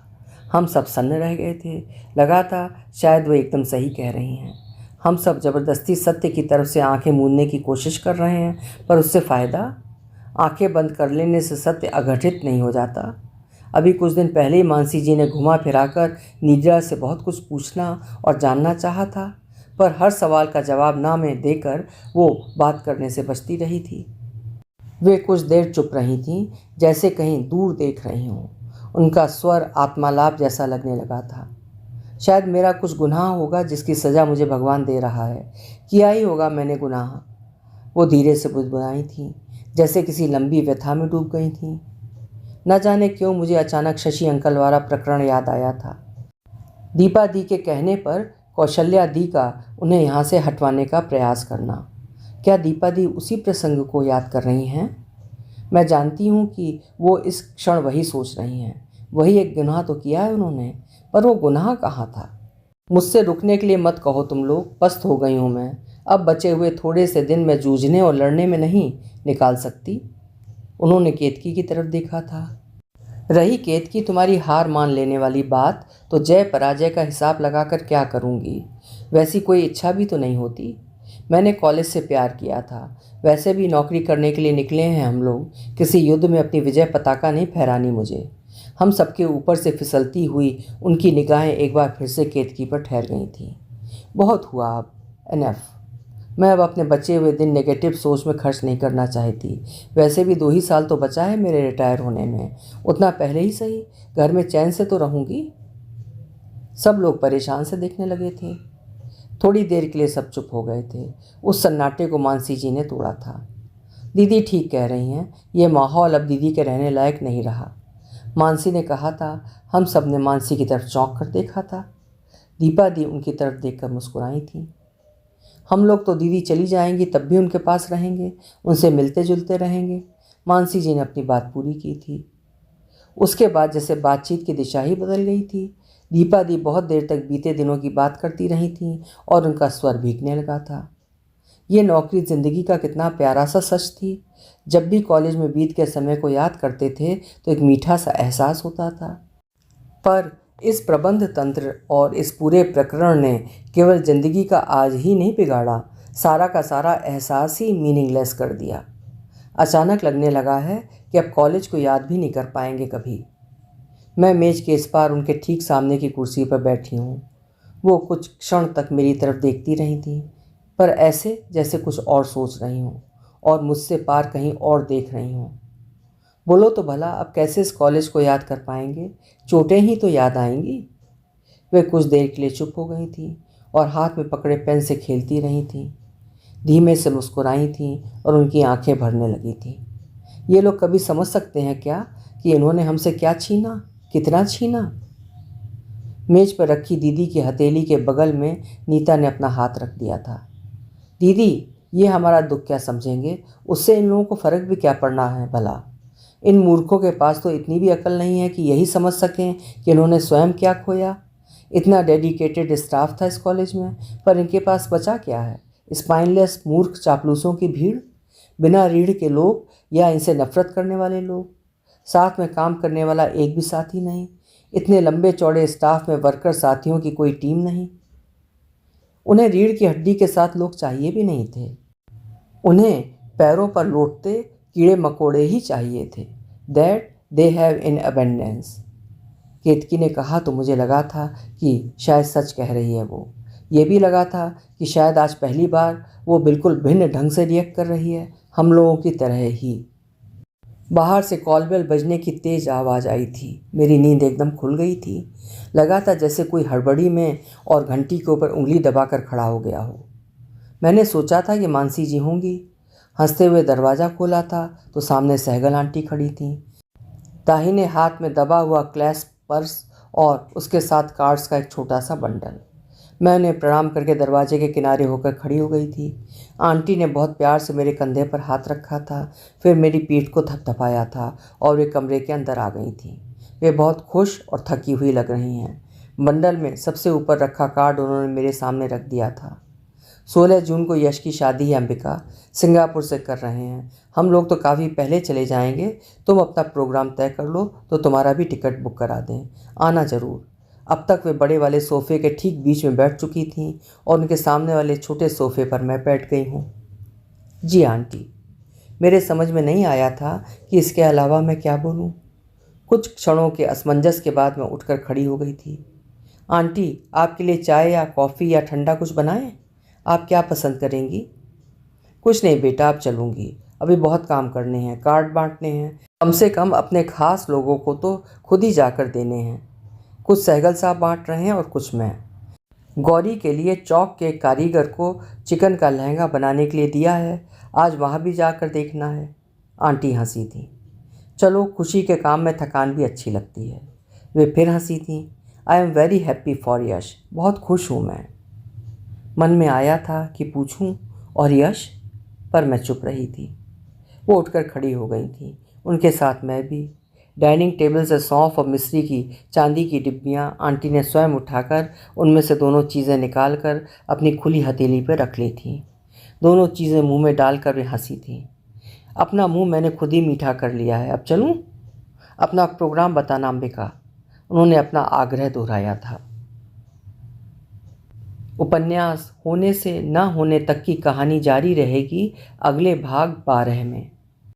A: हम सब सन्न रह गए थे। लगा था शायद वो एकदम सही कह रही हैं। हम सब ज़बरदस्ती सत्य की तरफ से आंखें मूंदने की कोशिश कर रहे हैं, पर उससे फ़ायदा? आंखें बंद कर लेने से सत्य अघटित नहीं हो जाता। अभी कुछ दिन पहले ही मानसी जी ने घुमा फिराकर नीरजा से बहुत कुछ पूछना और जानना चाहा था, पर हर सवाल का जवाब ना में देकर वो बात करने से बचती रही थी। वे कुछ देर चुप रही थीं, जैसे कहीं दूर देख रही हों। उनका स्वर आत्मालाप जैसा लगने लगा था। शायद मेरा कुछ गुनाह होगा जिसकी सज़ा मुझे भगवान दे रहा है। किया ही होगा मैंने गुनाह। वो धीरे से बुदबुदाई थीं, जैसे किसी लंबी व्यथा में डूब गई थीं। न जाने क्यों मुझे अचानक शशि अंकल वाला प्रकरण याद आया था। दीपा दी के कहने पर कौशल्या दी का उन्हें यहाँ से हटवाने का प्रयास करना। क्या दीपा दी उसी प्रसंग को याद कर रही हैं? मैं जानती हूँ कि वो इस क्षण वही सोच रही हैं। वही एक गुनाह तो किया है उन्होंने, पर वो गुनाह कहाँ था? मुझसे रुकने के लिए मत कहो तुम लोग, पस्त हो गई हूँ मैं। अब बचे हुए थोड़े से दिन मैं जूझने और लड़ने में नहीं निकाल सकती। उन्होंने केतकी की तरफ देखा था। रही केतकी तुम्हारी हार मान लेने वाली बात, तो जय पराजय का हिसाब लगाकर क्या करूँगी? वैसी कोई इच्छा भी तो नहीं होती। मैंने कॉलेज से प्यार किया था। वैसे भी नौकरी करने के लिए निकले हैं हम लोग। किसी युद्ध में अपनी विजय पताका नहीं फहरानी मुझे। हम सबके ऊपर से फिसलती हुई उनकी निगाहें एक बार फिर से केतकी पर ठहर गई थीं। बहुत हुआ, अब एनफ। मैं अब अपने बचे हुए दिन नेगेटिव सोच में खर्च नहीं करना चाहती। वैसे भी 2 ही साल तो बचा है मेरे रिटायर होने में। उतना पहले ही सही, घर में चैन से तो रहूँगी। सब लोग परेशान से देखने लगे थे। थोड़ी देर के लिए सब चुप हो गए थे। उस सन्नाटे को मानसी जी ने तोड़ा था। दीदी ठीक कह रही हैं, ये माहौल अब दीदी के रहने लायक नहीं रहा। मानसी ने कहा था। हम सब ने मानसी की तरफ चौंक कर देखा था। दीपा दी उनकी तरफ देखकर मुस्कुराई थी। हम लोग तो दीदी चली जाएंगी तब भी उनके पास रहेंगे, उनसे मिलते जुलते रहेंगे। मानसी जी ने अपनी बात पूरी की थी। उसके बाद जैसे बातचीत की दिशा ही बदल गई थी। दीपा दी बहुत देर तक बीते दिनों की बात करती रही थीं और उनका स्वर भीगने लगा था। ये नौकरी ज़िंदगी का कितना प्यारा सा सच थी। जब भी कॉलेज में बीत के समय को याद करते थे तो एक मीठा सा एहसास होता था। पर इस प्रबंध तंत्र और इस पूरे प्रकरण ने केवल ज़िंदगी का आज ही नहीं बिगाड़ा, सारा का सारा एहसास ही मीनिंगलेस कर दिया। अचानक लगने लगा है कि अब कॉलेज को याद भी नहीं कर पाएंगे कभी। मैं मेज के इस पार उनके ठीक सामने की कुर्सी पर बैठी हूँ। वो कुछ क्षण तक मेरी तरफ देखती रही थी, पर ऐसे जैसे कुछ और सोच रही हूँ और मुझसे पार कहीं और देख रही हूँ। बोलो तो भला अब कैसे इस कॉलेज को याद कर पाएंगे? चोटें ही तो याद आएंगी। वे कुछ देर के लिए चुप हो गई थी और हाथ में पकड़े पेन से खेलती रही थीं। धीमे से मुस्कुराई थीं और उनकी आंखें भरने लगी थीं। ये लोग कभी समझ सकते हैं क्या कि इन्होंने हमसे क्या छीना, कितना छीना? मेज पर रखी दीदी की हथेली के बगल में नीता ने अपना हाथ रख दिया था। दीदी, ये हमारा दुख क्या समझेंगे? उससे इन लोगों को फ़र्क भी क्या पड़ना है भला? इन मूर्खों के पास तो इतनी भी अकल नहीं है कि यही समझ सकें कि इन्होंने स्वयं क्या खोया। इतना डेडिकेटेड स्टाफ था इस कॉलेज में, पर इनके पास बचा क्या है? स्पाइनलेस मूर्ख चापलूसों की भीड़, बिना रीढ़ के लोग या इनसे नफरत करने वाले लोग। साथ में काम करने वाला एक भी साथी नहीं। इतने लंबे चौड़े स्टाफ में वर्कर साथियों की कोई टीम नहीं। उन्हें रीढ़ की हड्डी के साथ लोग चाहिए भी नहीं थे। उन्हें पैरों पर लौटते कीड़े मकोड़े ही चाहिए थे। That they have in abundance. Ketki ने कहा तो मुझे लगा था कि शायद सच कह रही है वो। ये भी लगा था कि शायद आज पहली बार वो बिल्कुल भिन्न ढंग से रिएक्ट कर रही है, हम लोगों की तरह ही। बाहर से कॉल बेल बजने की तेज़ आवाज़ आई थी। मेरी नींद एकदम खुल गई थी। लगा था जैसे कोई हड़बड़ी में और घंटी के ऊपर उंगली दबाकर खड़ा हो गया हो। मैंने सोचा था कि मानसी जी होंगी। हंसते हुए दरवाज़ा खोला था तो सामने सहगल आंटी खड़ी थीं। दाहिने हाथ में दबा हुआ क्लैस्प पर्स और उसके साथ कार्ड्स का एक छोटा सा बंडल। मैं उन्हें प्रणाम करके दरवाजे के किनारे होकर खड़ी हो गई थी। आंटी ने बहुत प्यार से मेरे कंधे पर हाथ रखा था, फिर मेरी पीठ को थपथपाया था और वे कमरे के अंदर आ गई थीं। वे बहुत खुश और थकी हुई लग रही हैं। बंडल में सबसे ऊपर रखा कार्ड उन्होंने मेरे सामने रख दिया था। 16 जून को यश की शादी है अंबिका, सिंगापुर से कर रहे हैं। हम लोग तो काफ़ी पहले चले जाएंगे, तुम अपना प्रोग्राम तय कर लो तो तुम्हारा भी टिकट बुक करा दें, आना ज़रूर। अब तक वे बड़े वाले सोफ़े के ठीक बीच में बैठ चुकी थीं और उनके सामने वाले छोटे सोफ़े पर मैं बैठ गई हूँ। जी आंटी। मेरे समझ में नहीं आया था कि इसके अलावा मैं क्या बोलूँ। कुछ क्षणों के असमंजस के बाद मैं उठकर खड़ी हो गई थी। आंटी, आपके लिए चाय या कॉफ़ी या ठंडा कुछ बनाएं? आप क्या पसंद करेंगी? कुछ नहीं बेटा, अब चलूँगी। अभी बहुत काम करने हैं, कार्ड बांटने हैं, कम से कम अपने खास लोगों को तो खुद ही जाकर देने हैं। कुछ सहगल साहब बांट रहे हैं और कुछ मैं। गौरी के लिए चौक के कारीगर को चिकन का लहंगा बनाने के लिए दिया है, आज वहाँ भी जाकर देखना है। आंटी हंसी थी। चलो, खुशी के काम में थकान भी अच्छी लगती है। वे फिर हंसी थी। I am very happy for Yash, बहुत खुश हूँ मैं। मन में आया था कि पूछूं और यश, पर मैं चुप रही थी। वो उठकर खड़ी हो गई थी, उनके साथ मैं भी। डाइनिंग टेबल से सौंफ और मिश्री की चांदी की डिब्बियाँ आंटी ने स्वयं उठाकर उनमें से दोनों चीज़ें निकालकर अपनी खुली हथेली पर रख ली थीं। दोनों चीज़ें मुंह में डालकर वे हंसी थीं। अपना मुंह मैंने खुद ही मीठा कर लिया है, अब चलूं? अपना प्रोग्राम बताना अंबिका, उन्होंने अपना आग्रह दोहराया था। उपन्यास होने से न होने तक की कहानी जारी रहेगी अगले भाग 12 में।